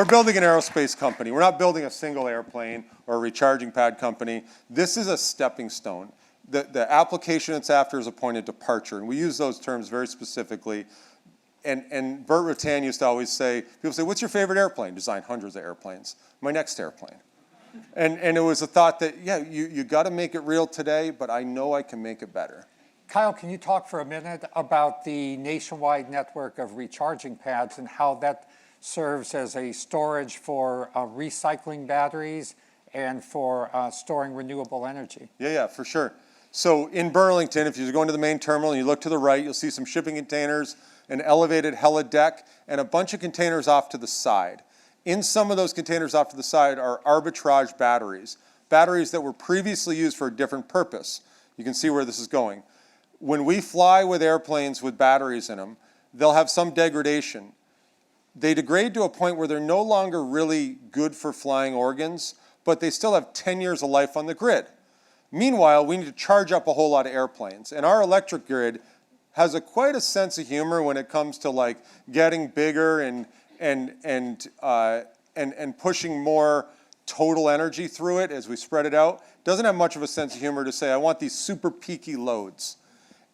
building an aerospace company. We're not building a single airplane or a recharging pad company. This is a stepping stone. The application it's after is a point of departure, and we use those terms very specifically. And Burt Rutan used to always say, people say, what's your favorite airplane? Design hundreds of airplanes. My next airplane. And it was a thought that, yeah, you got to make it real today, but I know I can make it better. Kyle, can you talk for a minute about the nationwide network of recharging pads and how that serves as a storage for recycling batteries and for storing renewable energy? Yeah, for sure. So in Burlington, if you're going to the main terminal and you look to the right, you'll see some shipping containers, an elevated helideck, and a bunch of containers off to the side. In some of those containers off to the side are arbitrage batteries that were previously used for a different purpose. You can see where this is going. When we fly with airplanes with batteries in them, they'll have some degradation. They degrade to a point where they're no longer really good for flying organs, but they still have 10 years of life on the grid. Meanwhile, we need to charge up a whole lot of airplanes. And our electric grid has quite a sense of humor when it comes to like getting bigger and pushing more total energy through it as we spread it out. Doesn't have much of a sense of humor to say, I want these super peaky loads.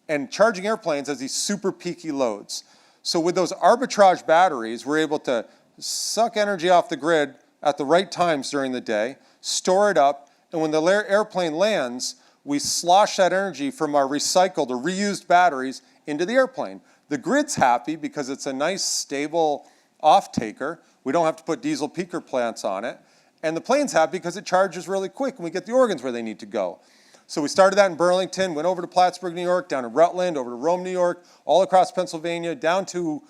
And charging airplanes has these super peaky loads. So with those arbitrage batteries, we're able to suck energy off the grid at the right times during the day, store it up, and when the airplane lands, we slosh that energy from our recycled or reused batteries into the airplane. The grid's happy because it's a nice, stable off-taker. We don't have to put diesel peaker plants on it. And the plane's happy because it charges really quick and we get the organs where they need to go. So we started that in Burlington, went over to Plattsburgh, New York, down to Rutland, over to Rome, New York, all across Pennsylvania, down to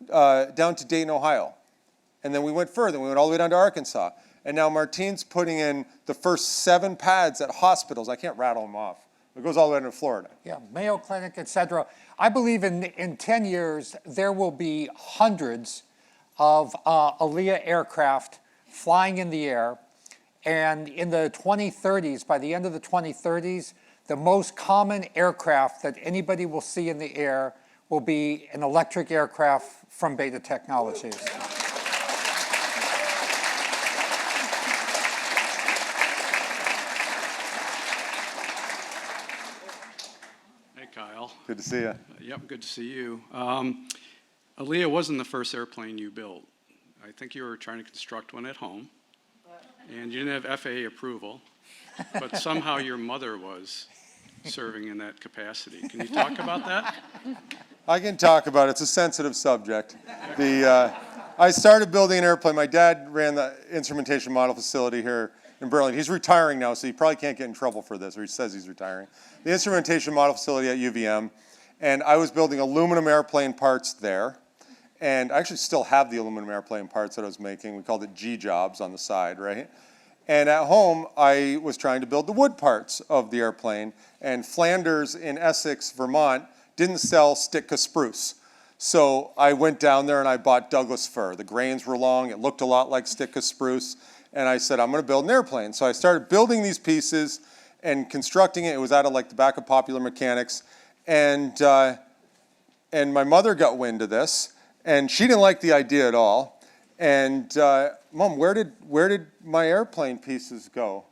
Dayton, Ohio. And then we went further. We went all the way down to Arkansas. And now Martine's putting in the first 7 pads at hospitals. I can't rattle them off. It goes all the way into Florida. Yeah, Mayo Clinic, et cetera. I believe in 10 years, there will be hundreds of ALIA aircraft flying in the air. And in the 2030s, by the end of the 2030s, the most common aircraft that anybody will see in the air will be an electric aircraft from Beta Technologies. Hey, Kyle. Good to see you. Yep, good to see you. ALIA wasn't the first airplane you built. I think you were trying to construct one at home, and you didn't have FAA approval, but somehow your mother was serving in that capacity. Can you talk about that? I can talk about it. It's a sensitive subject. I started building an airplane. My dad ran the instrumentation model facility here in Burlington. He's retiring now, so he probably can't get in trouble for this, or he says he's retiring. The instrumentation model facility at UVM, and I was building aluminum airplane parts there. And I actually still have the aluminum airplane parts that I was making. We called it G-jobs on the side, right? And at home, I was trying to build the wood parts of the airplane. And Flanders in Essex, Vermont, didn't sell Sitka spruce. So I went down there and I bought Douglas fir. The grains were long. It looked a lot like Sitka spruce. And I said, I'm going to build an airplane. So I started building these pieces and constructing it. It was out of like the back of Popular Mechanics. And my mother got wind of this. And she didn't like the idea at all. And, Mom, where did my airplane pieces go?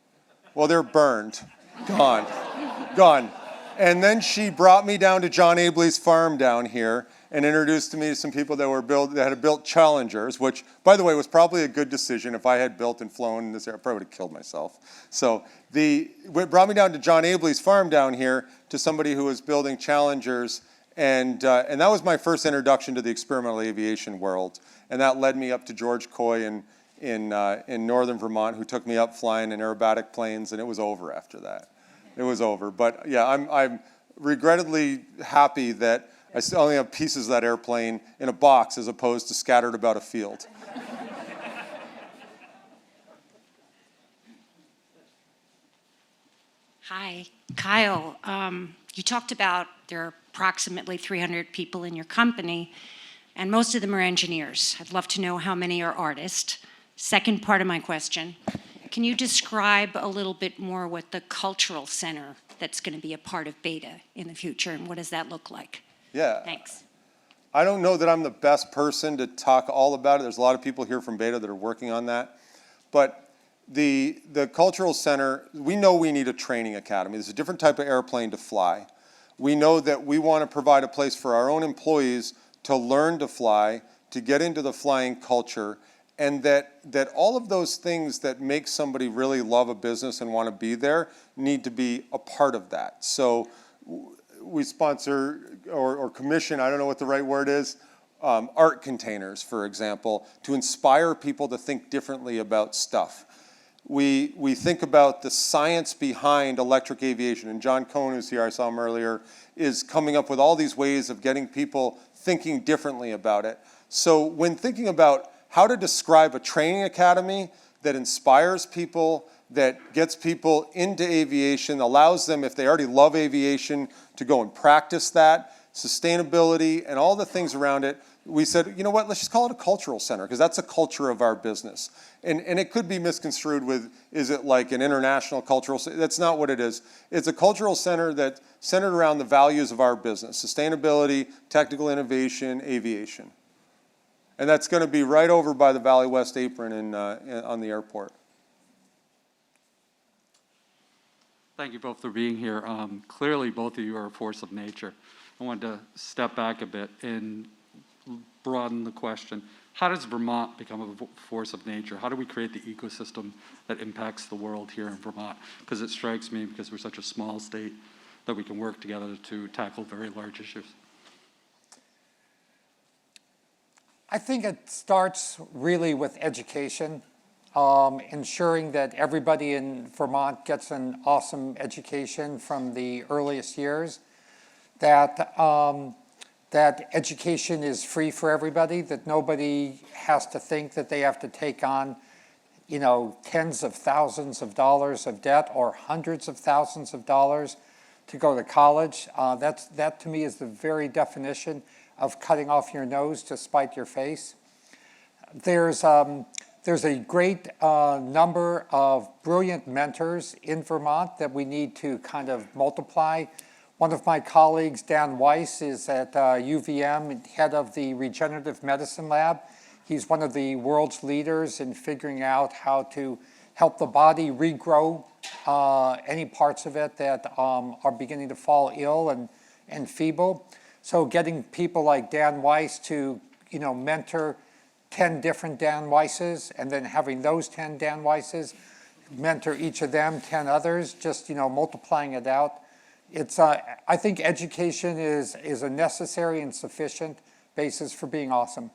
Well, they're burned, gone. And then she brought me down to John Abley's farm down here and introduced me to some people that had built Challengers, which, by the way, was probably a good decision. If I had built and flown this, I probably would have killed myself. So it brought me down to John Abley's farm down here to somebody who was building Challengers. And that was my first introduction to the experimental aviation world. And that led me up to George Coy in northern Vermont, who took me up flying in aerobatic planes, and it was over after that. It was over. But yeah, I'm regrettably happy that I still only have pieces of that airplane in a box as opposed to scattered about a field. Hi, Kyle. You talked about there are approximately 300 people in your company, and most of them are engineers. I'd love to know how many are artists. Second part of my question, can you describe a little bit more what the cultural center that's going to be a part of Beta in the future, and what does that look like? Yeah. Thanks. I don't know that I'm the best person to talk all about it. There's a lot of people here from Beta that are working on that. But the cultural center, we know we need a training academy. There's a different type of airplane to fly. We know that we want to provide a place for our own employees to learn to fly, to get into the flying culture, and that all of those things that make somebody really love a business and want to be there need to be a part of that. So we sponsor or commission, I don't know what the right word is, art containers, for example, to inspire people to think differently about stuff. We think about the science behind electric aviation, and John Cohn, who's here, I saw him earlier, is coming up with all these ways of getting people thinking differently about it. So when thinking about how to describe a training academy that inspires people, that gets people into aviation, allows them, if they already love aviation, to go and practice that, sustainability, and all the things around it, we said, you know what, let's just call it a cultural center, because that's a culture of our business. And it could be misconstrued with, is it like an international cultural center? That's not what it is. It's a cultural center that's centered around the values of our business, sustainability, technical innovation, aviation. And that's going to be right over by the Valley West apron on the airport. Thank you both for being here. Clearly, both of you are a force of nature. I wanted to step back a bit and broaden the question. How does Vermont become a force of nature? How do we create the ecosystem that impacts the world here in Vermont? Because it strikes me, because we're such a small state, that we can work together to tackle very large issues. I think it starts really with education. Ensuring that everybody in Vermont gets an awesome education from the earliest years, that education is free for everybody, that nobody has to think that they have to take on, tens of thousands of dollars of debt or hundreds of thousands of dollars to go to college. That to me is the very definition of cutting off your nose to spite your face. There's a great number of brilliant mentors in Vermont that we need to kind of multiply. One of my colleagues, Dan Weiss, is at UVM, head of the Regenerative Medicine Lab. He's one of the world's leaders in figuring out how to help the body regrow any parts of it that are beginning to fall ill and feeble. So getting people like Dan Weiss to, mentor 10 different Dan Weisses, and then having those 10 Dan Weisses mentor each of them 10 others, just multiplying it out. It's I think education is a necessary and sufficient basis for being awesome.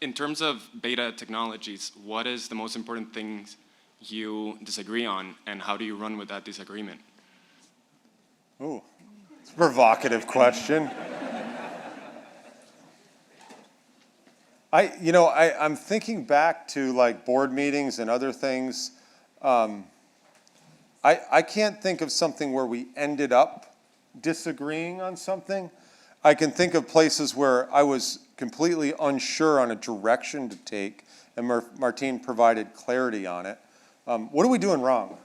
In terms of beta technologies, what is the most important things you disagree on, and how do you run with that disagreement? Ooh, it's a provocative question. I'm thinking back to like board meetings and other things. I can't think of something where we ended up disagreeing on something. I can think of places where I was completely unsure on a direction to take, and Martine provided clarity on it. What are we doing wrong?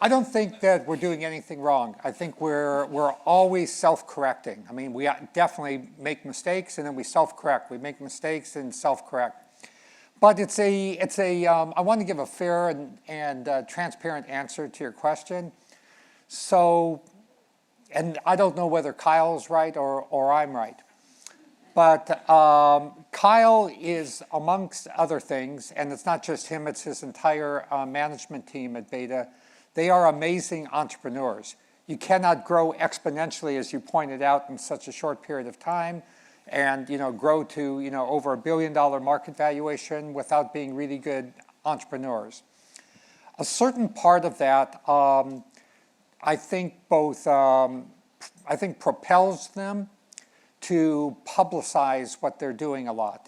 I don't think that we're doing anything wrong. I think we're always self-correcting. I mean, we definitely make mistakes and then we self-correct. We make mistakes and self-correct. But I want to give a fair and transparent answer to your question. So, and I don't know whether Kyle's right or I'm right. But Kyle is, amongst other things, and it's not just him, it's his entire management team at Beta. They are amazing entrepreneurs. You cannot grow exponentially, as you pointed out, in such a short period of time, and grow to over $1 billion market valuation without being really good entrepreneurs. A certain part of that, I think propels them to publicize what they're doing a lot,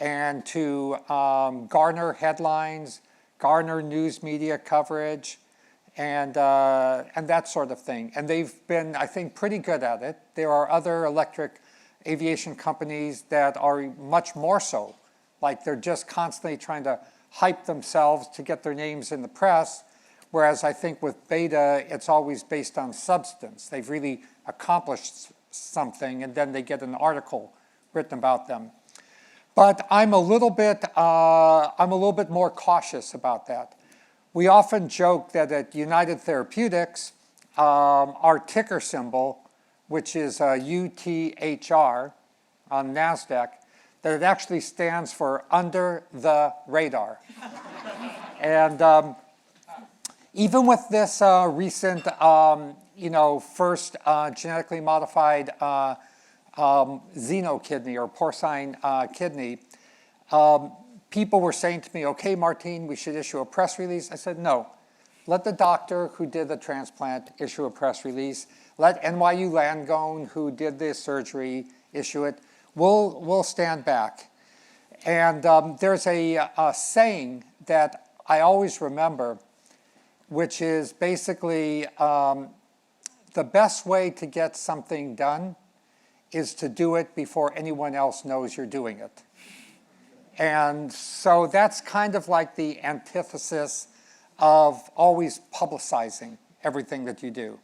and to garner headlines, garner news media coverage, and that sort of thing. And they've been, I think, pretty good at it. There are other electric aviation companies that are much more so. Like they're just constantly trying to hype themselves to get their names in the press, whereas I think with Beta, it's always based on substance. They've really accomplished something, and then they get an article written about them. But I'm a little bit more cautious about that. We often joke that at United Therapeutics, our ticker symbol, which is UTHR on NASDAQ, that it actually stands for under the radar. And even with this recent, first genetically modified xenokidney or porcine kidney, people were saying to me, okay, Martine, we should issue a press release. I said, no. Let the doctor who did the transplant issue a press release. Let NYU Langone, who did this surgery, issue it. We'll stand back. And there's a saying that I always remember, which is basically the best way to get something done is to do it before anyone else knows you're doing it. And so that's kind of like the antithesis of always publicizing everything that you do.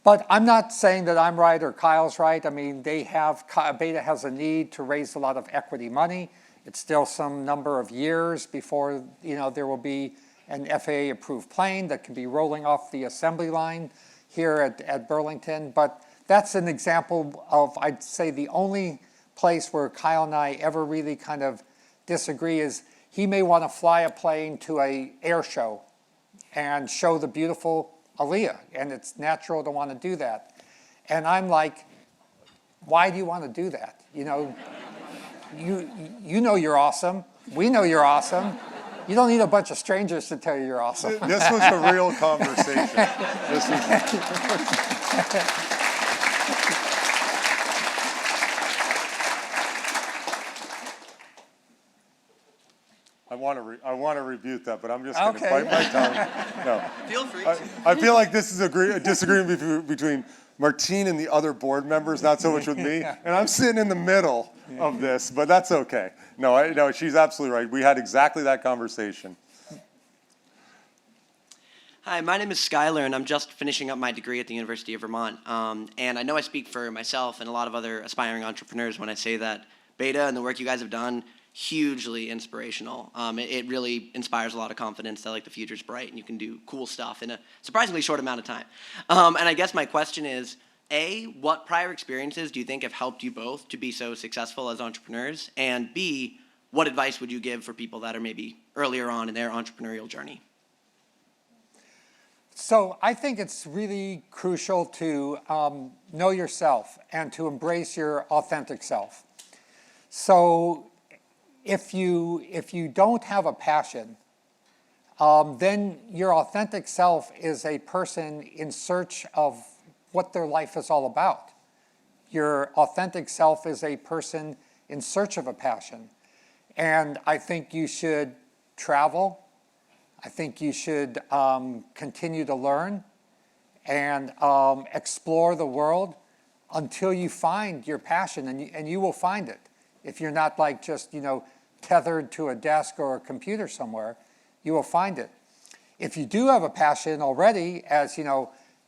But I'm not saying that I'm right or Kyle's right. I mean, Beta has a need to raise a lot of equity money. It's still some number of years before, there will be an FAA-approved plane that can be rolling off the assembly line here at Burlington. But that's an example of, I'd say, the only place where Kyle and I ever really kind of disagree is he may want to fly a plane to an air show and show the beautiful Aaliyah, and it's natural to want to do that. And I'm like, why do you want to do that? You know you're awesome. We know you're awesome. You don't need a bunch of strangers to tell you you're awesome. This was a real conversation. I want to rebuke that, but I'm just going to bite my tongue. No. Feel free. I feel like this is a disagreement between Martine and the other board members, not so much with me. And I'm sitting in the middle of this, but that's okay. No, she's absolutely right. We had exactly that conversation. Hi, my name is Skylar, and I'm just finishing up my degree at the University of Vermont. And I know I speak for myself and a lot of other aspiring entrepreneurs when I say that Beta and the work you guys have done, hugely inspirational. It really inspires a lot of confidence that the future's bright and you can do cool stuff in a surprisingly short amount of time. And I guess my question is, A, what prior experiences do you think have helped you both to be so successful as entrepreneurs? And B, what advice would you give for people that are maybe earlier on in their entrepreneurial journey? So I think it's really crucial to know yourself and to embrace your authentic self. So if you don't have a passion, then your authentic self is a person in search of what their life is all about. Your authentic self is a person in search of a passion. And I think you should travel. I think you should continue to learn and explore the world until you find your passion, and you will find it. If you're not just, tethered to a desk or a computer somewhere, you will find it. If you do have a passion already, as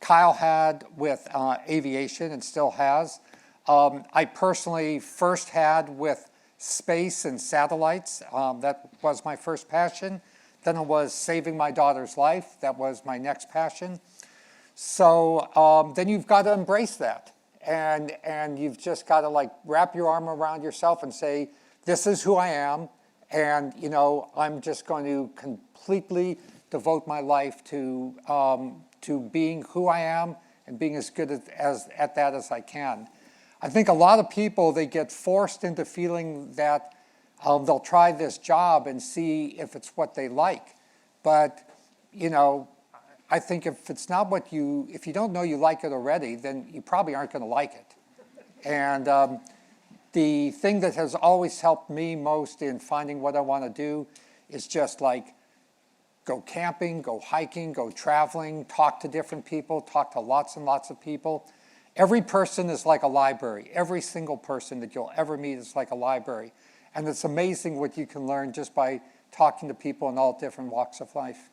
Kyle had with aviation and still has, I personally first had with space and satellites. That was my first passion. Then it was saving my daughter's life. That was my next passion. So then you've got to embrace that. And you've just got to wrap your arm around yourself and say, this is who I am, and I'm just going to completely devote my life to being who I am and being as good at that as I can. I think a lot of people, they get forced into feeling that they'll try this job and see if it's what they like. But I think if it's not if you don't know you like it already, then you probably aren't going to like it. And the thing that has always helped me most in finding what I want to do is just go camping, go hiking, go traveling, talk to different people, talk to lots and lots of people. Every person is like a library. Every single person that you'll ever meet is like a library. And it's amazing what you can learn just by talking to people in all different walks of life.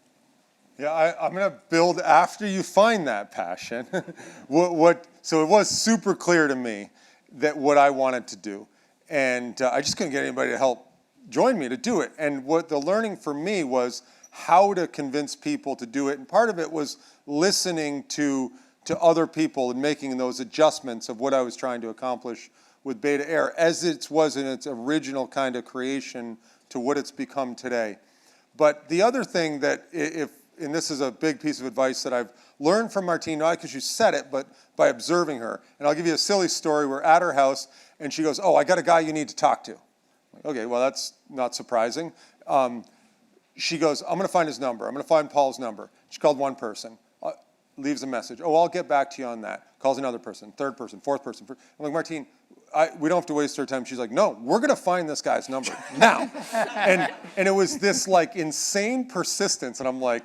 Yeah, I'm going to build after you find that passion. So it was super clear to me that what I wanted to do. And I just couldn't get anybody to help join me to do it. And what the learning for me was how to convince people to do it. And part of it was listening to other people and making those adjustments of what I was trying to accomplish with Beta Air as it was in its original kind of creation to what it's become today. But the other thing that and this is a big piece of advice that I've learned from Martine, not because she said it, but by observing her. And I'll give you a silly story. We're at her house, and she goes, "Oh, I got a guy you need to talk to." I'm like, okay, well, that's not surprising. She goes, "I'm going to find his number. I'm going to find Paul's number." She called one person, leaves a message. "Oh, I'll get back to you on that." Calls another person, third person, fourth person. I'm like, "Martine, we don't have to waste our time." She's like, "No, we're going to find this guy's number now." and it was this insane persistence, and I'm like,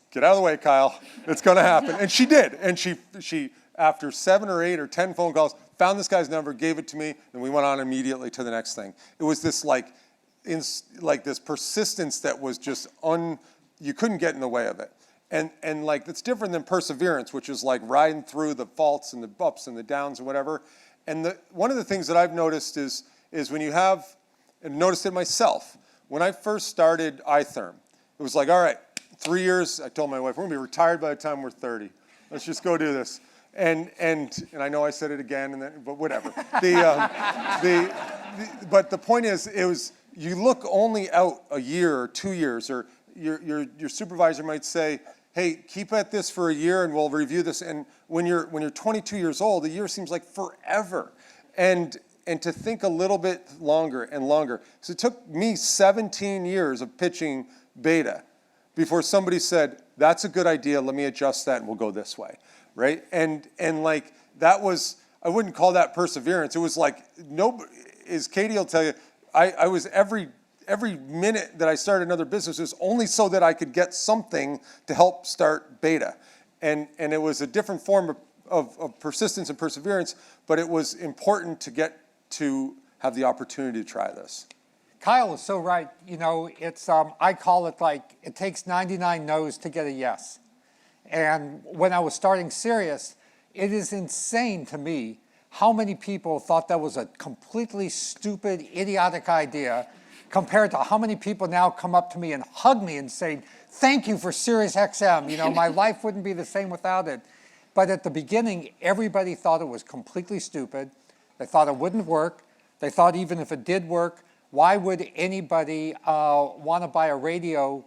"Get out of the way, Kyle. It's going to happen." And she did. And she after 7 or 8 or 10 phone calls, found this guy's number, gave it to me, and we went on immediately to the next thing. It was this this persistence that was just you couldn't get in the way of it. And like, it's different than perseverance, which is like riding through the faults and the ups and the downs and whatever. And one of the things that I've noticed is when you have, and noticed it myself, when I first started iTherm, it was like, all right, 3 years, I told my wife, we're gonna be retired by the time we're 30. Let's just go do this. And I know I said it again, but whatever. But the point is, you look only out a year or 2 years, or your supervisor might say, hey, keep at this for a year and we'll review this. And when you're 22 years old, a year seems like forever. And to think a little bit longer and longer. So it took me 17 years of pitching beta before somebody said, that's a good idea, let me adjust that and we'll go this way, right? And like, that was, I wouldn't call that perseverance. It was like, as Katie will tell you, I was every minute that I started another business was only so that I could get something to help start beta. And it was a different form of persistence and perseverance, but it was important to get to have the opportunity to try this. Kyle is so right. You know, it's I call it like it takes 99 no's to get a yes. And when I was starting Sirius, it is insane to me how many people thought that was a completely stupid, idiotic idea compared to how many people now come up to me and hug me and say, thank you for Sirius XM. You know, my life wouldn't be the same without it. But at the beginning, everybody thought it was completely stupid. They thought it wouldn't work. They thought even if it did work, why would anybody want to buy a radio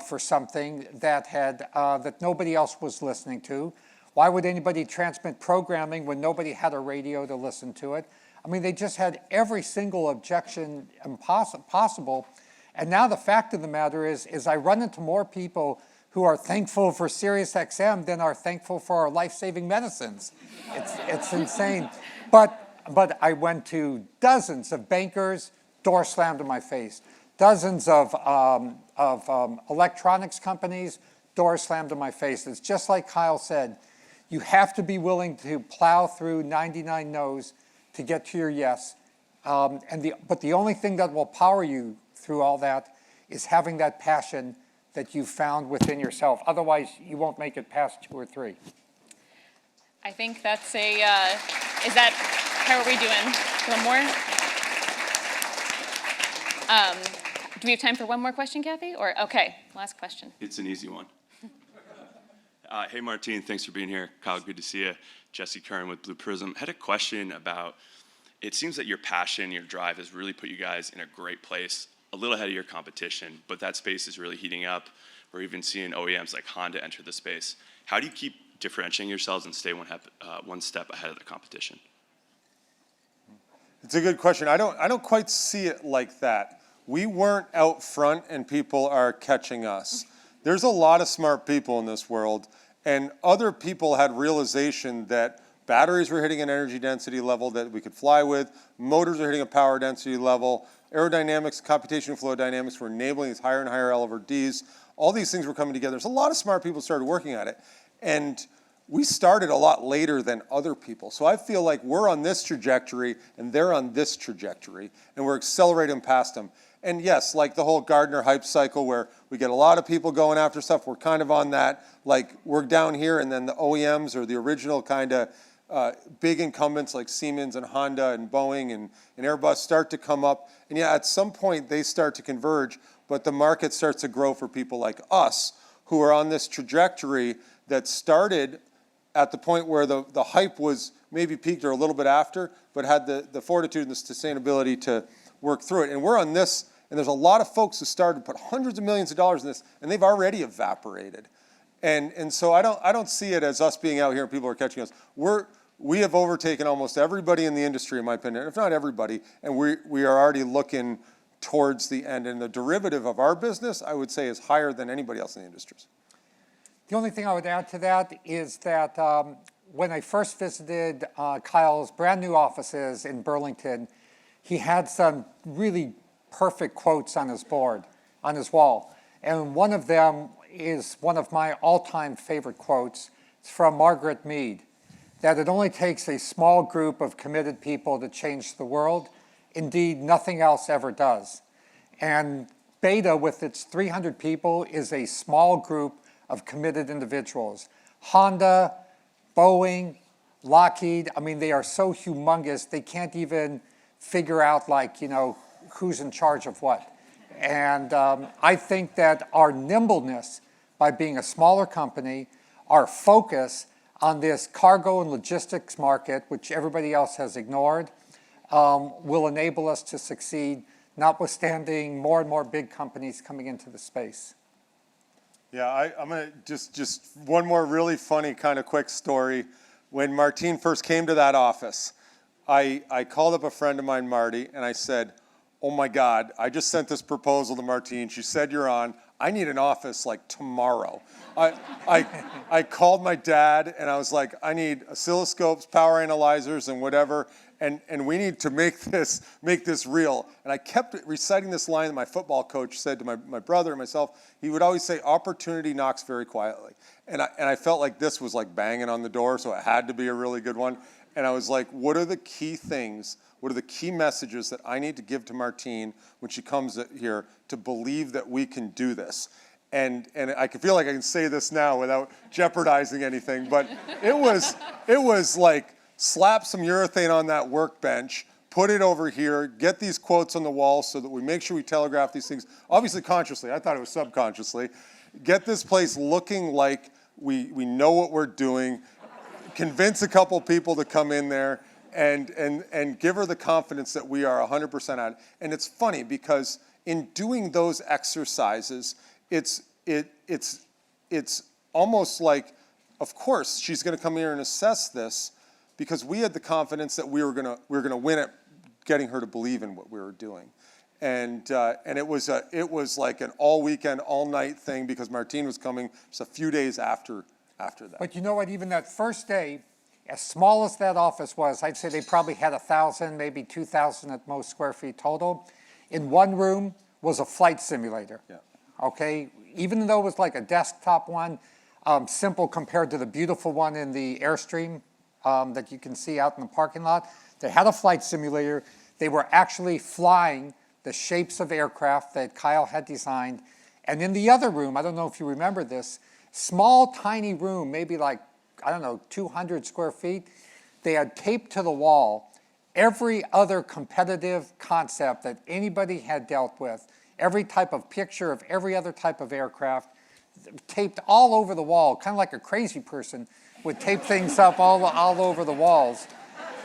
for something that that nobody else was listening to? Why would anybody transmit programming when nobody had a radio to listen to it? I mean, they just had every single objection possible. And now the fact of the matter is I run into more people who are thankful for Sirius XM than are thankful for our life-saving medicines. It's insane. But I went to dozens of bankers, door slammed in my face. Dozens of electronics companies, door slammed in my face. It's just like Kyle said. You have to be willing to plow through 99 no's to get to your yes. But the only thing that will power you through all that is having that passion that you found within yourself. Otherwise, you won't make it past 2 or 3. I think that's how are we doing? One more? Do we have time for one more question, Kathy? Or, okay, last question. It's an easy one. Hey, Martine, thanks for being here. Kyle, good to see you. Jesse Curran with Blue Prism. Had a question about, it seems that your passion, your drive has really put you guys in a great place, a little ahead of your competition, but that space is really heating up. We're even seeing OEMs like Honda enter the space. How do you keep differentiating yourselves and stay one step ahead of the competition? It's a good question. I don't quite see it like that. We weren't out front and people are catching us. There's a lot of smart people in this world, and other people had realization that batteries were hitting an energy density level that we could fly with, motors are hitting a power density level, aerodynamics, computational flow dynamics were enabling these higher and higher LVRDs. All these things were coming together. There's a lot of smart people started working at it. And we started a lot later than other people. So I feel like we're on this trajectory and they're on this trajectory, and we're accelerating past them. And yes, like the whole Gardner hype cycle where we get a lot of people going after stuff, we're kind of on that. Like we're down here, and then the OEMs or the original kind of big incumbents like Siemens and Honda and Boeing and Airbus start to come up. And yeah, at some point they start to converge, but the market starts to grow for people like us who are on this trajectory that started at the point where the hype was maybe peaked or a little bit after, but had the fortitude and the sustainability to work through it. And we're on this, and there's a lot of folks who started to put hundreds of millions of dollars in this, and they've already evaporated. And so I don't see it as us being out here and people are catching us. We have overtaken almost everybody in the industry, in my opinion, if not everybody, and we are already looking towards the end. And the derivative of our business, I would say, is higher than anybody else in the industries. The only thing I would add to that is that when I first visited Kyle's brand new offices in Burlington, he had some really perfect quotes on his board, on his wall. And one of them is one of my all-time favorite quotes. It's from Margaret Mead, that it only takes a small group of committed people to change the world. Indeed, nothing else ever does. And Beta, with its 300 people, is a small group of committed individuals. Honda, Boeing, Lockheed, I mean, they are so humongous, they can't even figure out, like, you know, who's in charge of what. And I think that our nimbleness by being a smaller company, our focus on this cargo and logistics market, which everybody else has ignored, will enable us to succeed, notwithstanding more and more big companies coming into the space. Yeah, I'm going to just one more really funny kind of quick story. When Martine first came to that office, I called up a friend of mine, Marty, and I said, oh my God, I just sent this proposal to Martine. She said you're on. I need an office like tomorrow. I called my dad and I was like, I need oscilloscopes, power analyzers, and whatever, and we need to make this real. And I kept reciting this line that my football coach said to my brother and myself. He would always say, opportunity knocks very quietly. And I felt like this was like banging on the door, so it had to be a really good one. And I was like, what are the key things, what are the key messages that I need to give to Martine when she comes here to believe that we can do this? And I can feel like I can say this now without jeopardizing anything, but it was like, slap some urethane on that workbench, put it over here, get these quotes on the wall so that we make sure we telegraph these things, obviously consciously, I thought it was subconsciously, get this place looking like we know what we're doing, convince a couple people to come in there, and give her the confidence that we are 100% at it. And it's funny because in doing those exercises, it's almost like, of course, she's going to come here and assess this because we had the confidence that we were going to win at getting her to believe in what we were doing. And it was like an all weekend, all night thing because Martine was coming just a few days after that. But you know what, even that first day, as small as that office was, I'd say they probably had 1,000, maybe 2,000 at most square feet total. In one room was a flight simulator. Yeah. Okay, even though it was like a desktop one, simple compared to the beautiful one in the Airstream that you can see out in the parking lot. They had a flight simulator. They were actually flying the shapes of aircraft that Kyle had designed. And in the other room, I don't know if you remember this, small, tiny room, maybe like, I don't know, 200 square feet, they had taped to the wall every other competitive concept that anybody had dealt with, every type of picture of every other type of aircraft, taped all over the wall, kind of like a crazy person would tape things up all over the walls.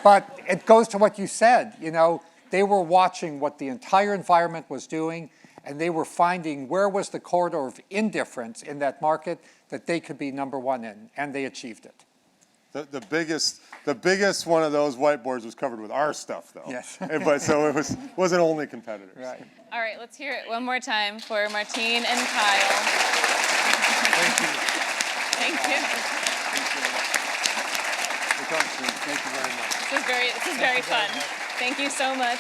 But it goes to what you said, you know, they were watching what the entire environment was doing, and they were finding where was the corridor of indifference in that market that they could be number one in, and they achieved it. The biggest one of those whiteboards was covered with our stuff, though. Yes. But so it wasn't only competitors. Right. All right, let's hear it one more time for Martine and Kyle. Thank you. Thank you. Thank you very much. This is very fun. Thank you so much.